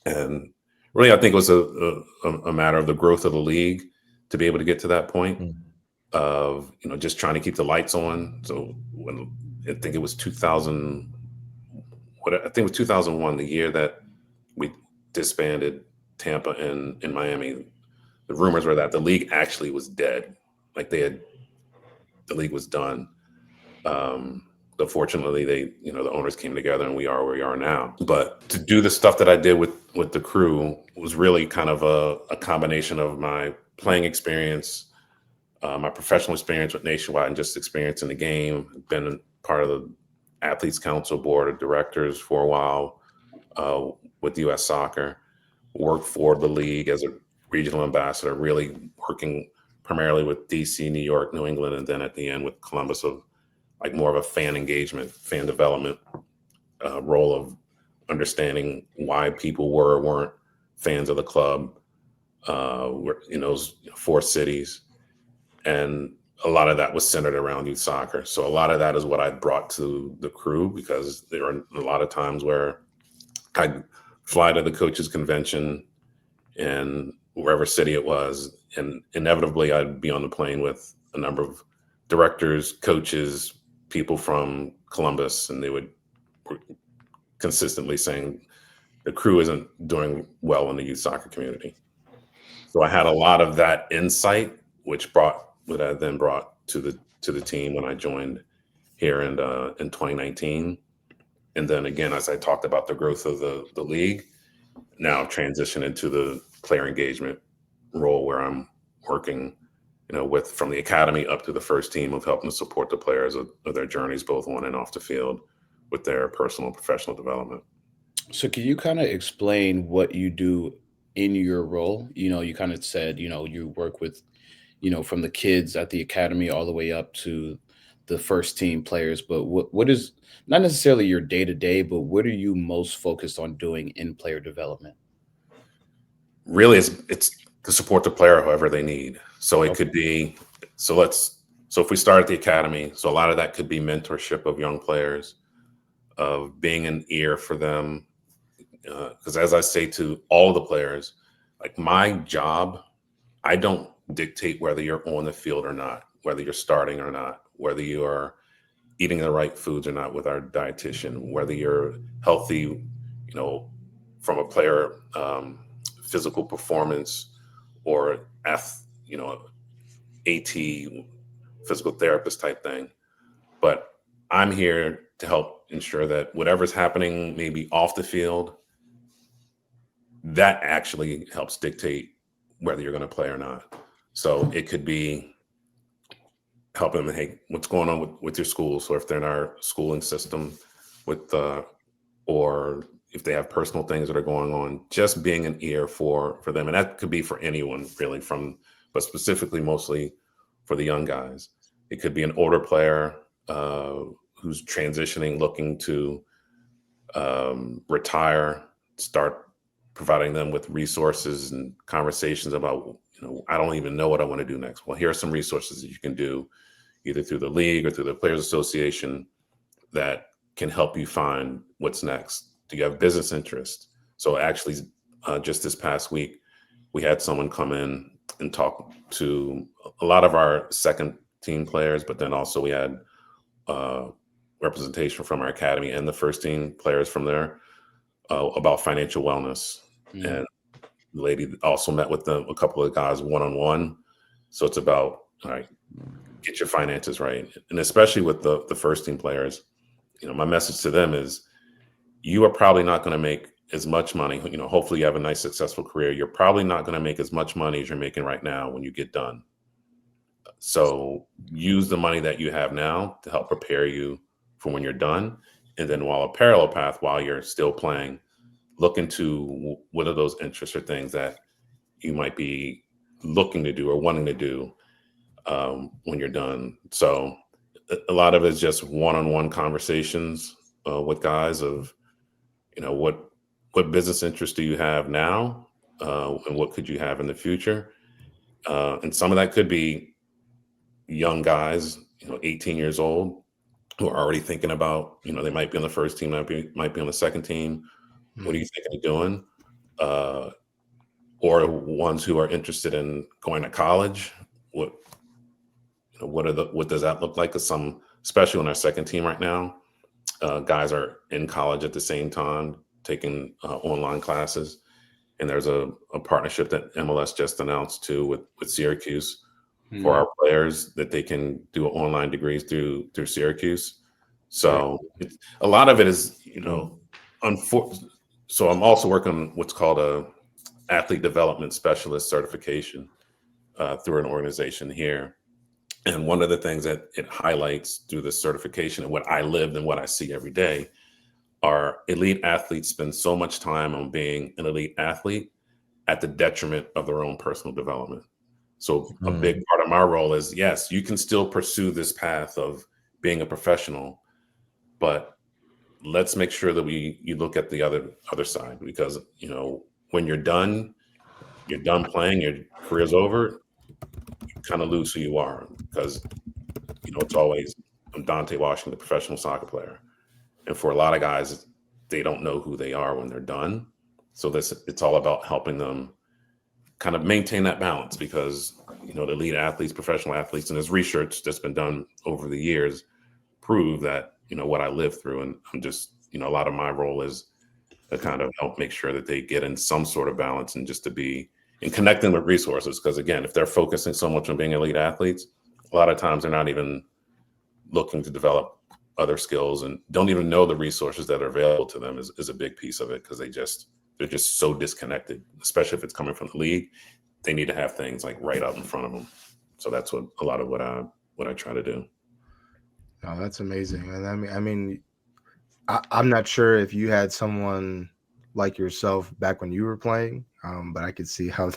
Speaker 2: And really, I think it was a matter of the growth of the league to be able to get to that point of, just trying to keep the lights on. So when I think it was 2001, the year that we disbanded Tampa and Miami, the rumors were that the league actually was dead. Like the league was done. But fortunately, the owners came together and we are where we are now. But to do the stuff that I did with the crew was really kind of a combination of my playing experience, my professional experience with Nationwide, and just experience in the game. Been part of the Athletes Council Board of Directors for a while with U.S. Soccer. Worked for the league as a regional ambassador, really working primarily with DC, New York, New England, and then at the end with Columbus, of like more of a fan engagement, fan development role of understanding why people were or weren't fans of the club in those 4 cities. And a lot of that was centered around youth soccer. So a lot of that is what I brought to the crew, because there were a lot of times where I'd fly to the coaches convention in wherever city it was, and inevitably I'd be on the plane with a number of directors, coaches, people from Columbus, and they would consistently saying the crew isn't doing well in the youth soccer community. So I had a lot of that insight, which I then brought to the team when I joined here in 2019. And then again, as I talked about the growth of the league, now I've transitioned into the player engagement role, where I'm working from the academy up to the first team, of helping to support the players of their journeys, both on and off the field, with their personal and professional development.
Speaker 4: So can you kind of explain what you do in your role? You kind of said, you work with, from the kids at the academy all the way up to the first team players, but what is not necessarily your day to day, but what are you most focused on doing in player development?
Speaker 2: Really, it's to support the player however they need. So it could be, so if we start at the academy, so a lot of that could be mentorship of young players, of being an ear for them. Because as I say to all the players, like my job, I don't dictate whether you're on the field or not, whether you're starting or not, whether you are eating the right foods or not with our dietitian, whether you're healthy, you know, from a player physical performance or you know, AT physical therapist type thing. But I'm here to help ensure that whatever's happening maybe off the field, that actually helps dictate whether you're going to play or not. So it could be helping them, hey, what's going on with your school? So if they're in our schooling system or if they have personal things that are going on, just being an ear for them. And that could be for anyone really, but specifically mostly for the young guys. It could be an older player who's transitioning, looking to retire, start providing them with resources and conversations about, you know, I don't even know what I want to do next. Well, here are some resources that you can do either through the league or through the Players Association that can help you find what's next. Do you have business interest? So actually, just this past week, we had someone come in and talk to a lot of our second team players, but then also we had representation from our academy and the first team players from there about financial wellness. And the lady also met with them, a couple of guys one-on-one. So it's about, all right, get your finances right. And especially with the first team players, you know, my message to them is you are probably not going to make as much money. You know, hopefully you have a nice, successful career. You're probably not going to make as much money as you're making right now when you get done. So use the money that you have now to help prepare you for when you're done. And then while a parallel path, while you're still playing, look into what are those interests or things that you might be looking to do or wanting to do when you're done. So a lot of it is just one-on-one conversations with guys of, you know, what business interests do you have now and what could you have in the future? And some of that could be young guys, you know, 18 years old who are already thinking about, you know, they might be on the first team, might be on the second team. What are you thinking of doing? Or ones who are interested in going to college. What does that look like? Because some, especially on our second team right now, guys are in college at the same time taking online classes. And there's a partnership that MLS just announced too with Syracuse for our players that they can do online degrees through Syracuse. So a lot of it is, you know, so I'm also working on what's called a athlete development specialist certification through an organization here. And one of the things that it highlights through this certification and what I lived and what I see every day are elite athletes spend so much time on being an elite athlete at the detriment of their own personal development. So a big part of my role is, yes, you can still pursue this path of being a professional, but let's make sure that you look at the other side, because, you know, when you're done playing, your career's over, you kind of lose who you are, because, you know, it's always, I'm Dante Washington, the professional soccer player. And for a lot of guys, they don't know who they are when they're done. So it's all about helping them kind of maintain that balance, because, you know, the elite athletes, professional athletes, and there's research that's been done over the years prove that, you know, what I lived through. And I'm just, you know, a lot of my role is to kind of help make sure that they get in some sort of balance and just to be and connect them with resources. Because again, if they're focusing so much on being elite athletes, a lot of times they're not even looking to develop other skills and don't even know the resources that are available to them is a big piece of it, because they're just so disconnected, especially if it's coming from the league. They need to have things like right out in front of them. So that's what a lot of what I try to do.
Speaker 1: Oh, that's amazing. And I mean, I'm not sure if you had someone like yourself back when you were playing, but I could see how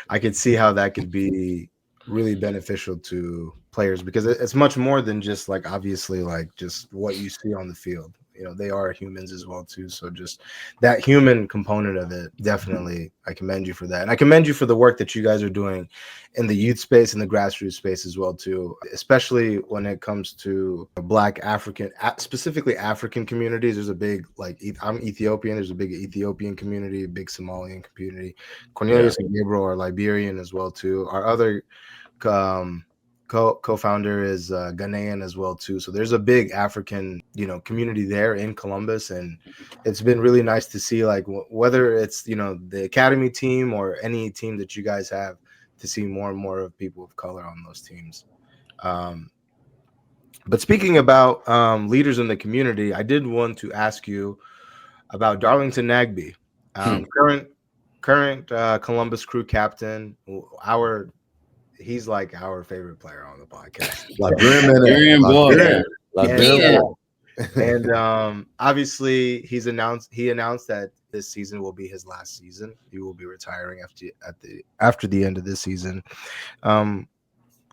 Speaker 1: that could be really beneficial to players, because it's much more than just like, obviously, like just what you see on the field. You know, they are humans as well too. So just that human component of it, definitely, I commend you for that. And I commend you for the work that you guys are doing in the youth space and the grassroots space as well too, especially when it comes to Black African, specifically African communities. There's a big, like, I'm Ethiopian. There's a big Ethiopian community, a big Somalian community. Cornelius and Gabriel are Liberian as well too. Our other co-founder is Ghanaian as well too. So there's a big African, community there in Columbus, and it's been really nice to see, like, whether it's the academy team or any team that you guys have, to see more and more of people of color on those teams. But speaking about leaders in the community, I did want to ask you about Darlington Nagbe, current Columbus Crew captain. He's like our favorite player on the podcast.
Speaker 4: Liberian boy.
Speaker 1: And obviously he announced that this season will be his last season. He will be retiring after the end of this season. Kind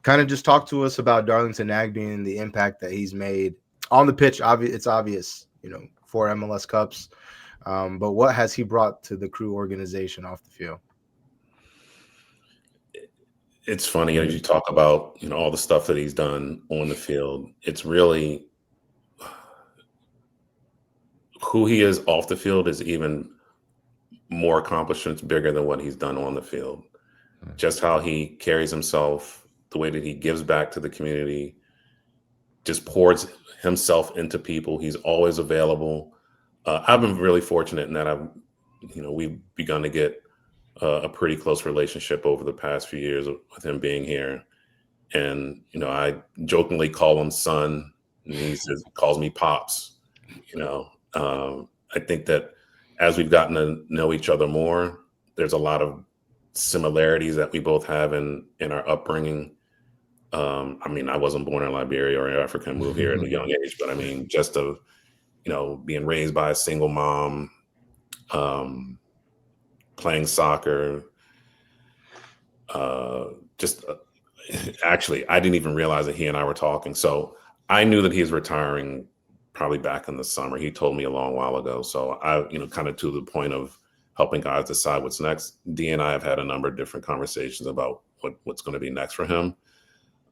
Speaker 1: of just talk to us about Darlington Nagbe and the impact that he's made on the pitch. It's obvious, 4 MLS Cups. But what has he brought to the Crew organization off the field?
Speaker 2: It's funny as you talk about, all the stuff that he's done on the field. It's really who he is off the field is even more accomplishments bigger than what he's done on the field. Just how he carries himself, the way that he gives back to the community, just pours himself into people. He's always available. I've been really fortunate in that we've begun to get a pretty close relationship over the past few years with him being here. And, I jokingly call him son, and he calls me pops. I think that as we've gotten to know each other more, there's a lot of similarities that we both have in our upbringing. I wasn't born in Liberia or Africa and moved here at a young age, but just of, being raised by a single mom, playing soccer, actually, I didn't even realize that he and I were talking. So I knew that he was retiring probably back in the summer. He told me a long while ago. So I, kind of to the point of helping guys decide what's next. D and I have had a number of different conversations about what's going to be next for him.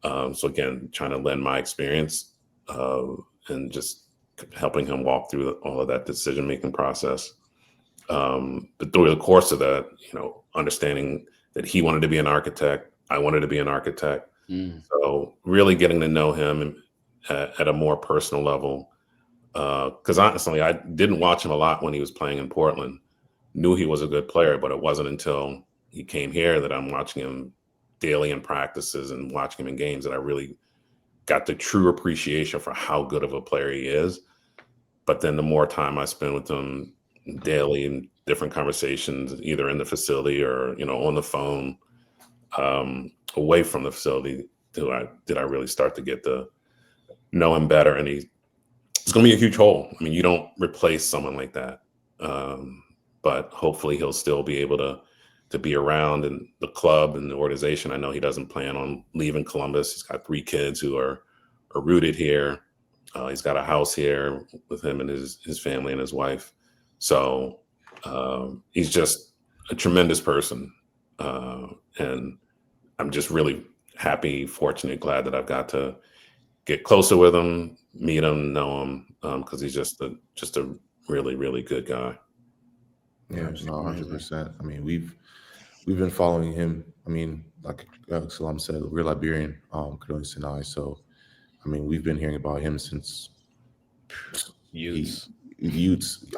Speaker 2: So again, trying to lend my experience and just helping him walk through all of that decision-making process. But through the course of that, understanding that he wanted to be an architect, I wanted to be an architect. So really getting to know him at a more personal level. Because honestly, I didn't watch him a lot when he was playing in Portland. Knew he was a good player, but it wasn't until he came here that I'm watching him daily in practices and watching him in games that I really got the true appreciation for how good of a player he is. But then the more time I spend with him daily in different conversations, either in the facility or, on the phone, away from the facility, did I really start to get to know him better. And it's going to be a huge hole. You don't replace someone like that. But hopefully he'll still be able to be around in the club and the organization. I know he doesn't plan on leaving Columbus. He's got 3 kids who are rooted here. He's got a house here with him and his family and his wife. So he's just a tremendous person. And I'm just really happy, fortunate, glad that I've got to get closer with him, meet him, know him, because he's just a really, really good guy.
Speaker 5: Yeah, no, 100%. We've been following him. Like Salam said, we're Liberian, Cadonis and I. So, we've been hearing about him since youths.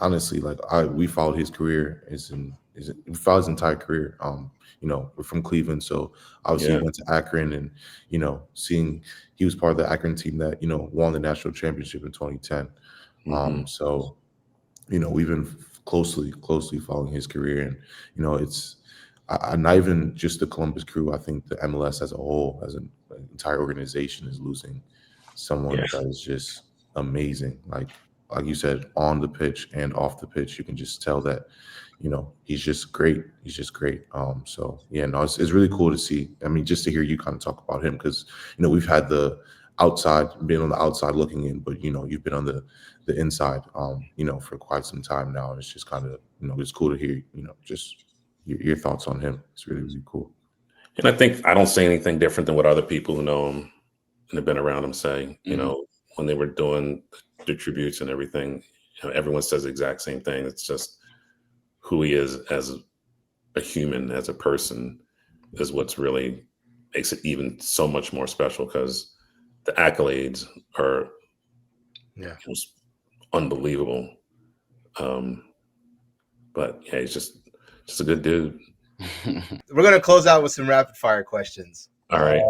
Speaker 5: Honestly, we followed his career. We followed his entire career. We're from Cleveland, so obviously he went to Akron, and seeing he was part of the Akron team that won the national championship in 2010. So we've been closely following his career, and it's not even just the Columbus Crew. I think the MLS as a whole, as an entire organization, is losing someone that is just amazing. Like you said, on the pitch and off the pitch, you can just tell that he's just great. So yeah, no, it's really cool to see. Just to hear you kind of talk about him, because we've had been on the outside looking in, but you've been on the inside for quite some time now, and it's just kind of it's cool to hear just your thoughts on him. It's really, really cool.
Speaker 2: And I think I don't say anything different than what other people who know him and have been around him say. When they were doing the tributes and everything, everyone says the exact same thing. It's just who he is as a human, as a person, is what's really makes it even so much more special because the accolades are just unbelievable. But yeah, he's just a good dude.
Speaker 1: We're gonna close out with some rapid fire questions.
Speaker 2: All right.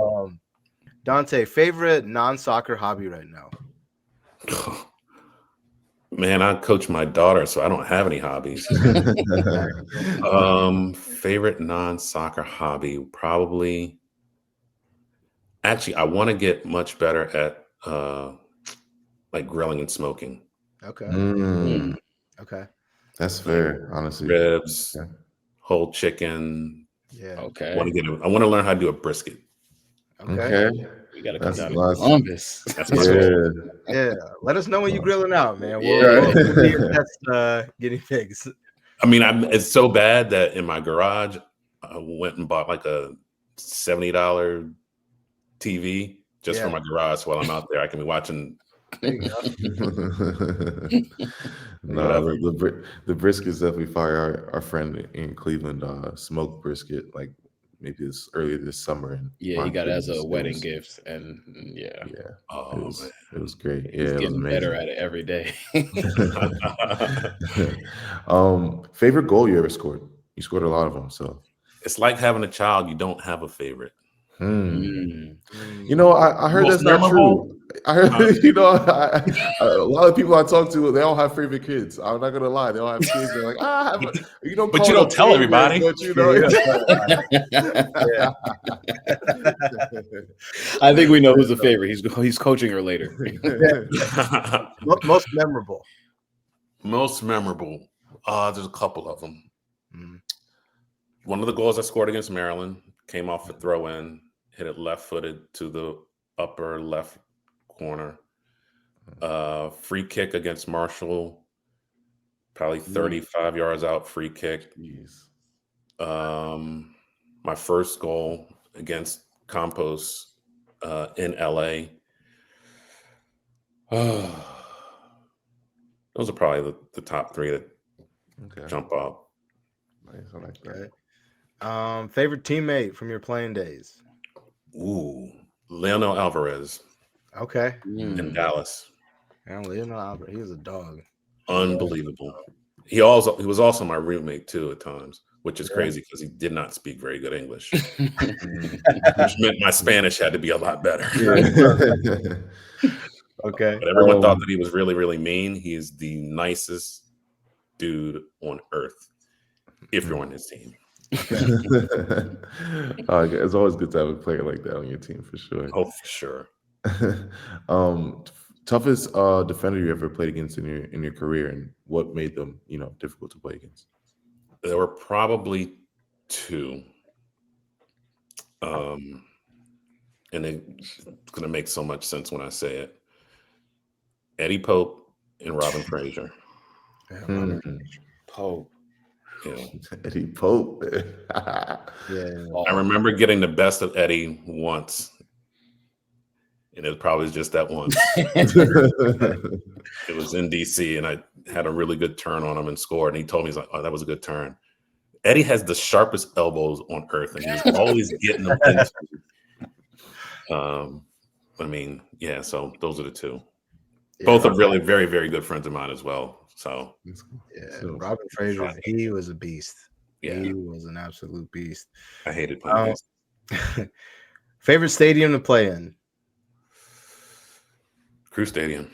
Speaker 1: Dante, favorite non-soccer hobby right now?
Speaker 2: Man, I coach my daughter, so I don't have any hobbies. Favorite non-soccer hobby, probably. Actually, I want to get much better at like grilling and smoking.
Speaker 1: Okay. Okay.
Speaker 5: That's fair, honestly.
Speaker 2: Ribs, whole chicken.
Speaker 1: Yeah.
Speaker 4: Okay.
Speaker 2: I want to learn how to do a brisket.
Speaker 5: Okay.
Speaker 4: We gotta come
Speaker 5: That's
Speaker 4: down to
Speaker 5: nice.
Speaker 4: Columbus.
Speaker 2: That's my goal.
Speaker 1: Yeah. Let us know when you're grilling out, man.
Speaker 5: Yeah.
Speaker 1: We'll be your test guinea pigs.
Speaker 2: I mean, it's so bad that in my garage, I went and bought like a $70 TV just for my garage. So while I'm out there, I can be watching.
Speaker 1: There you go.
Speaker 5: No, the brisket's definitely fire. Our friend in Cleveland smoked brisket like maybe earlier this summer. And
Speaker 4: Yeah, he got it as a wedding gift, and
Speaker 2: Oh,
Speaker 5: it was great.
Speaker 4: he's
Speaker 5: Yeah,
Speaker 4: getting better at it every day.
Speaker 5: Favorite goal you ever scored? You scored a lot of them, so
Speaker 2: it's like having a child. You don't have a favorite.
Speaker 5: You know, I heard
Speaker 2: Most
Speaker 5: that's not
Speaker 2: memorable?
Speaker 5: true. I heard, you know, a lot of people I talk to, they all have favorite kids. I'm not gonna lie, they all have kids. They're like, you don't,
Speaker 2: But
Speaker 5: call
Speaker 2: you
Speaker 5: them
Speaker 2: don't tell
Speaker 5: favorites,
Speaker 2: everybody.
Speaker 5: don't you know?
Speaker 4: I think we know who's the favorite. He's coaching her later.
Speaker 1: Most memorable.
Speaker 2: Most memorable. There's a couple of them. One of the goals I scored against Maryland came off a throw-in, hit it left-footed to the upper left corner. Free kick against Marshall, probably 35 yards out, free kick. My first goal against Campos in LA. Those are probably the top three that jump up.
Speaker 5: Nice, I like that.
Speaker 1: Okay. Favorite teammate from your playing days?
Speaker 2: Ooh, Leonel Alvarez.
Speaker 1: Okay.
Speaker 2: In Dallas.
Speaker 1: Leonel Alvarez, he was a dog.
Speaker 2: Unbelievable. He was also my roommate too at times, which is crazy because he did not speak very good English, which meant my Spanish had to be a lot better.
Speaker 1: Okay.
Speaker 2: But everyone thought that he was really, really mean. He is the nicest dude on earth if you're on his team.
Speaker 5: It's always good to have a player like that on your team for sure.
Speaker 2: Oh, for sure.
Speaker 5: Toughest defender you ever played against in your career, and what made them, difficult to play against?
Speaker 2: There were probably two. And it's going to make so much sense when I say it. Eddie Pope and Robin Frazier.
Speaker 4: Pope.
Speaker 2: Yeah.
Speaker 5: Eddie Pope.
Speaker 2: I remember getting the best of Eddie once. And it probably was just that once. It was in DC, and I had a really good turn on him and scored. And he told me, he's like, "Oh, that was a good turn." Eddie has the sharpest elbows on earth, and he's always getting them into. So those are the two. Both are really very, very good friends of mine as well. So
Speaker 1: Robin Frazier, he was a beast.
Speaker 2: Yeah,
Speaker 1: he was an absolute beast.
Speaker 2: I hated playing against.
Speaker 1: Favorite stadium to play in?
Speaker 2: Crew Stadium,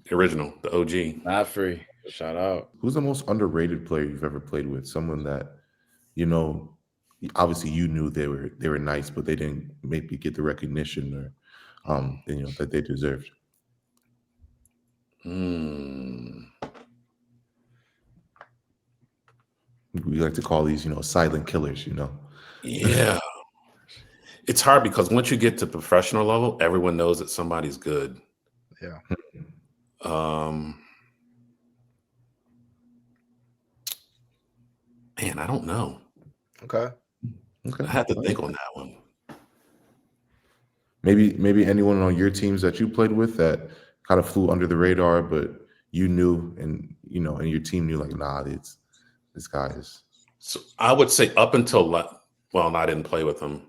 Speaker 2: the original, the OG.
Speaker 4: Not free. Shout out.
Speaker 5: Who's the most underrated player you've ever played with? Someone that, obviously you knew they were nice, but they didn't maybe get the recognition or that they deserved. We like to call these, silent killers,
Speaker 2: Yeah. It's hard because once you get to professional level, everyone knows that somebody's good.
Speaker 1: Yeah.
Speaker 2: Man, I don't know.
Speaker 1: Okay.
Speaker 2: I have to think on that one.
Speaker 5: Maybe anyone on your teams that you played with that kind of flew under the radar, but you knew and your team knew, like, nah, this guy is.
Speaker 2: So I would say up until I didn't play with him.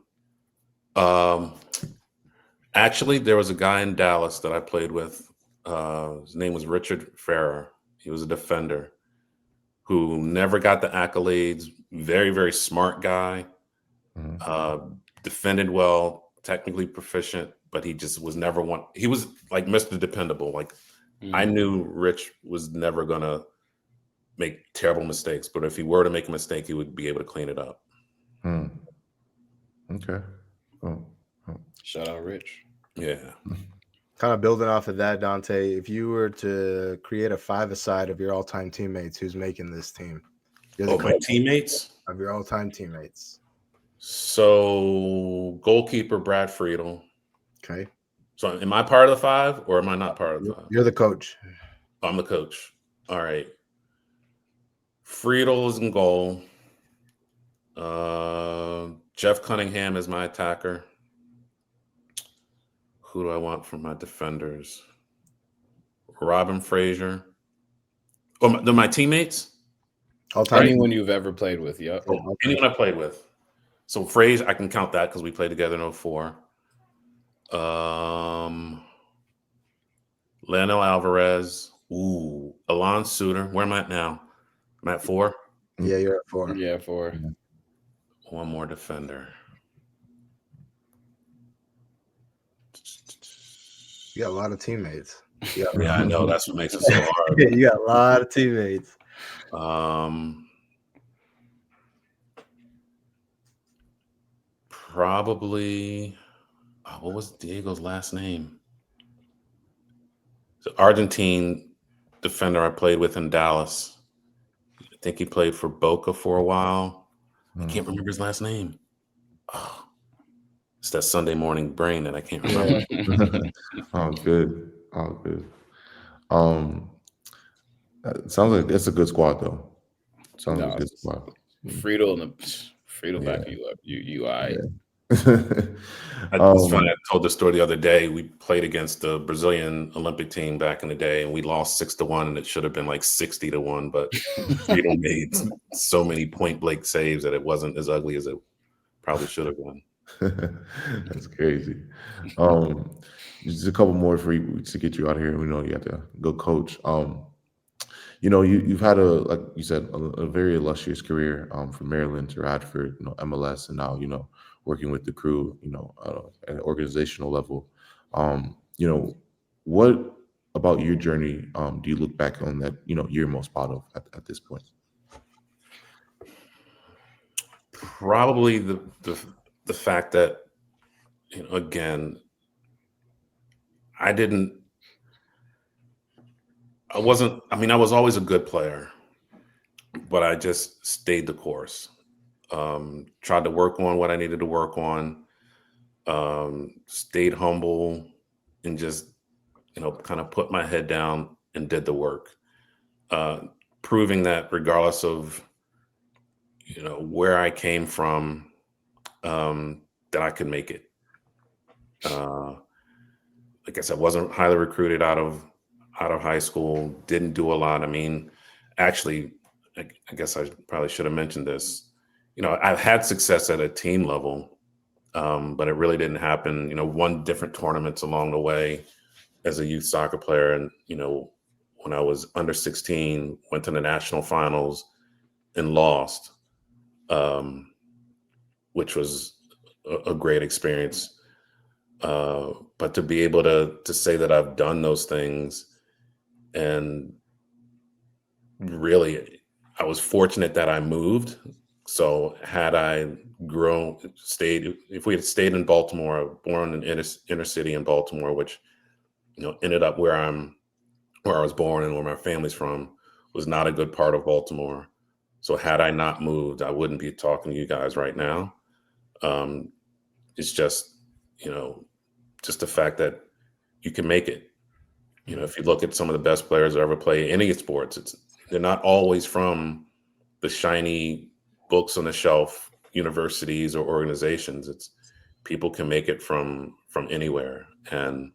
Speaker 2: Actually, there was a guy in Dallas that I played with. His name was Richard Farrer. He was a defender who never got the accolades. Very, very smart guy. Defended well, technically proficient, but he just was never one. He was like Mr. Dependable. Like I knew Rich was never gonna make terrible mistakes, but if he were to make a mistake, he would be able to clean it up.
Speaker 5: Okay. Oh.
Speaker 4: Shout out Rich.
Speaker 2: Yeah.
Speaker 1: Kind of building off of that, Dante, if you were to create a five-a-side of your all-time teammates, who's making this team? You're the
Speaker 2: Oh, my
Speaker 1: coach
Speaker 2: teammates?
Speaker 1: of your all-time teammates.
Speaker 2: So goalkeeper Brad Friedel.
Speaker 1: Okay.
Speaker 2: So am I part of the five or am I not part of the five?
Speaker 1: You're the coach.
Speaker 2: I'm the coach. All right. Friedel is in goal. Jeff Cunningham is my attacker. Who do I want for my defenders? Robin Frazier. Oh, my teammates?
Speaker 1: All-time.
Speaker 4: Anyone you've ever played with, yep.
Speaker 2: Oh, anyone I played with. So Frazier, I can count that because we played together in 04. Lionel Alvarez. Ooh, Alon Suter. Where am I at now? I'm at 4.
Speaker 1: Yeah, you're at 4.
Speaker 4: Yeah, 4.
Speaker 2: One more defender.
Speaker 1: You got a lot of teammates.
Speaker 2: Yeah, I know. That's what makes it so hard.
Speaker 1: You got a lot of teammates.
Speaker 2: Probably. What was Diego's last name? The Argentine defender I played with in Dallas. I think he played for Boca for a while. I can't remember his last name. Oh, it's that Sunday morning brain that I can't remember.
Speaker 5: Oh, good. Oh, good. It sounds like it's a good squad, though. Sounds like a good squad.
Speaker 4: Friedel backing you up. You all right.
Speaker 2: It's funny. I told the story the other day. We played against the Brazilian Olympic team back in the day, and we lost 6-1, and it should have been like 60-1. But Friedel made so many point blank saves that it wasn't as ugly as it probably should have been.
Speaker 5: That's crazy. Just a couple more for you to get you out of here. We know you have to go coach. You've had like you said, a very illustrious career from Maryland to Radford, MLS, and now working with the crew, at an organizational level. What about your journey do you look back on that you're most proud of at this point?
Speaker 2: Probably the fact that again, I was always a good player, but I just stayed the course. Tried to work on what I needed to work on, stayed humble, and just, kind of put my head down and did the work, proving that regardless of, where I came from, that I could make it. Like I said, wasn't highly recruited out of high school, didn't do a lot. I mean, actually, I guess I probably should have mentioned this. I've had success at a team level, but it really didn't happen. Won different tournaments along the way as a youth soccer player. And, when I was under 16, went to the national finals and lost, which was a great experience. But to be able to say that I've done those things, and really, I was fortunate that I moved. So had I if we had stayed in Baltimore, born in inner city in Baltimore, which, ended up where I was born and where my family's from, was not a good part of Baltimore. So had I not moved, I wouldn't be talking to you guys right now. It's just, just the fact that you can make it. If you look at some of the best players that ever play any sports, they're not always from the shiny books on the shelf universities or organizations. It's people can make it from anywhere. And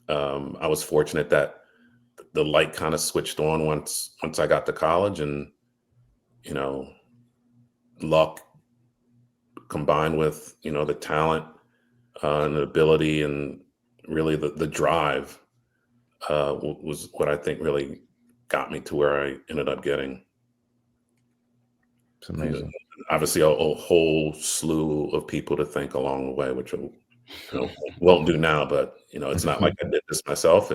Speaker 2: I was fortunate that the light kind of switched on once I got to college, and luck combined with the talent and the ability and really the drive was what I think really got me to where I ended up getting.
Speaker 5: It's amazing.
Speaker 2: Obviously, a whole slew of people to thank along the way, which I won't do now. But it's not like I did this myself.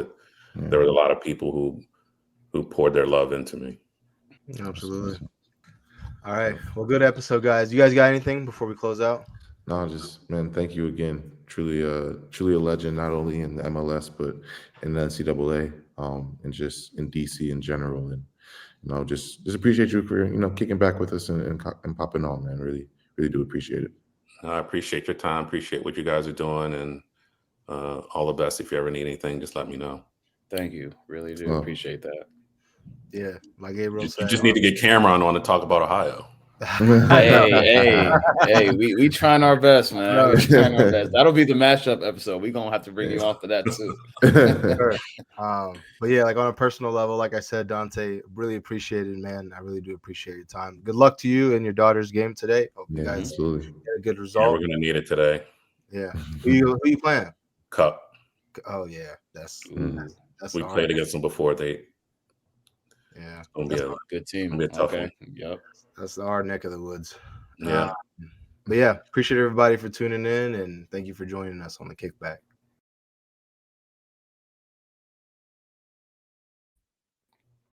Speaker 2: There were a lot of people who poured their love into me.
Speaker 1: Absolutely. All right. Well, good episode, guys. You guys got anything before we close out?
Speaker 5: No, just man, thank you again. Truly a legend, not only in the MLS but in the NCAA, and just in DC in general. And just appreciate you for kicking back with us and popping on, man. Really do appreciate it.
Speaker 2: I appreciate your time. Appreciate what you guys are doing, and all the best. If you ever need anything, just let me know.
Speaker 4: Thank you. Really do appreciate that.
Speaker 1: Yeah, like Gabriel said,
Speaker 2: you just need to get Cameron on to talk about Ohio.
Speaker 4: hey, we trying our best, man. We're trying our best. That'll be the mashup episode. We're gonna have to bring you on for that too.
Speaker 1: Sure. But yeah, like on a personal level, like I said, Dante, really appreciate it, man. I really do appreciate your time. Good luck to you and your daughter's game today. Hope you guys
Speaker 5: absolutely
Speaker 1: get a good
Speaker 2: Yeah,
Speaker 1: result.
Speaker 2: we're gonna need it today.
Speaker 1: Yeah. Who you playing?
Speaker 2: Cup.
Speaker 1: Oh yeah, that's
Speaker 2: We played against them before.
Speaker 1: Yeah,
Speaker 2: it's gonna be a
Speaker 4: good team.
Speaker 2: Gonna be a tough one.
Speaker 4: Yep.
Speaker 1: That's our neck of the woods.
Speaker 2: Yeah.
Speaker 1: But yeah, appreciate everybody for tuning in, and thank you for joining us on the Kickback.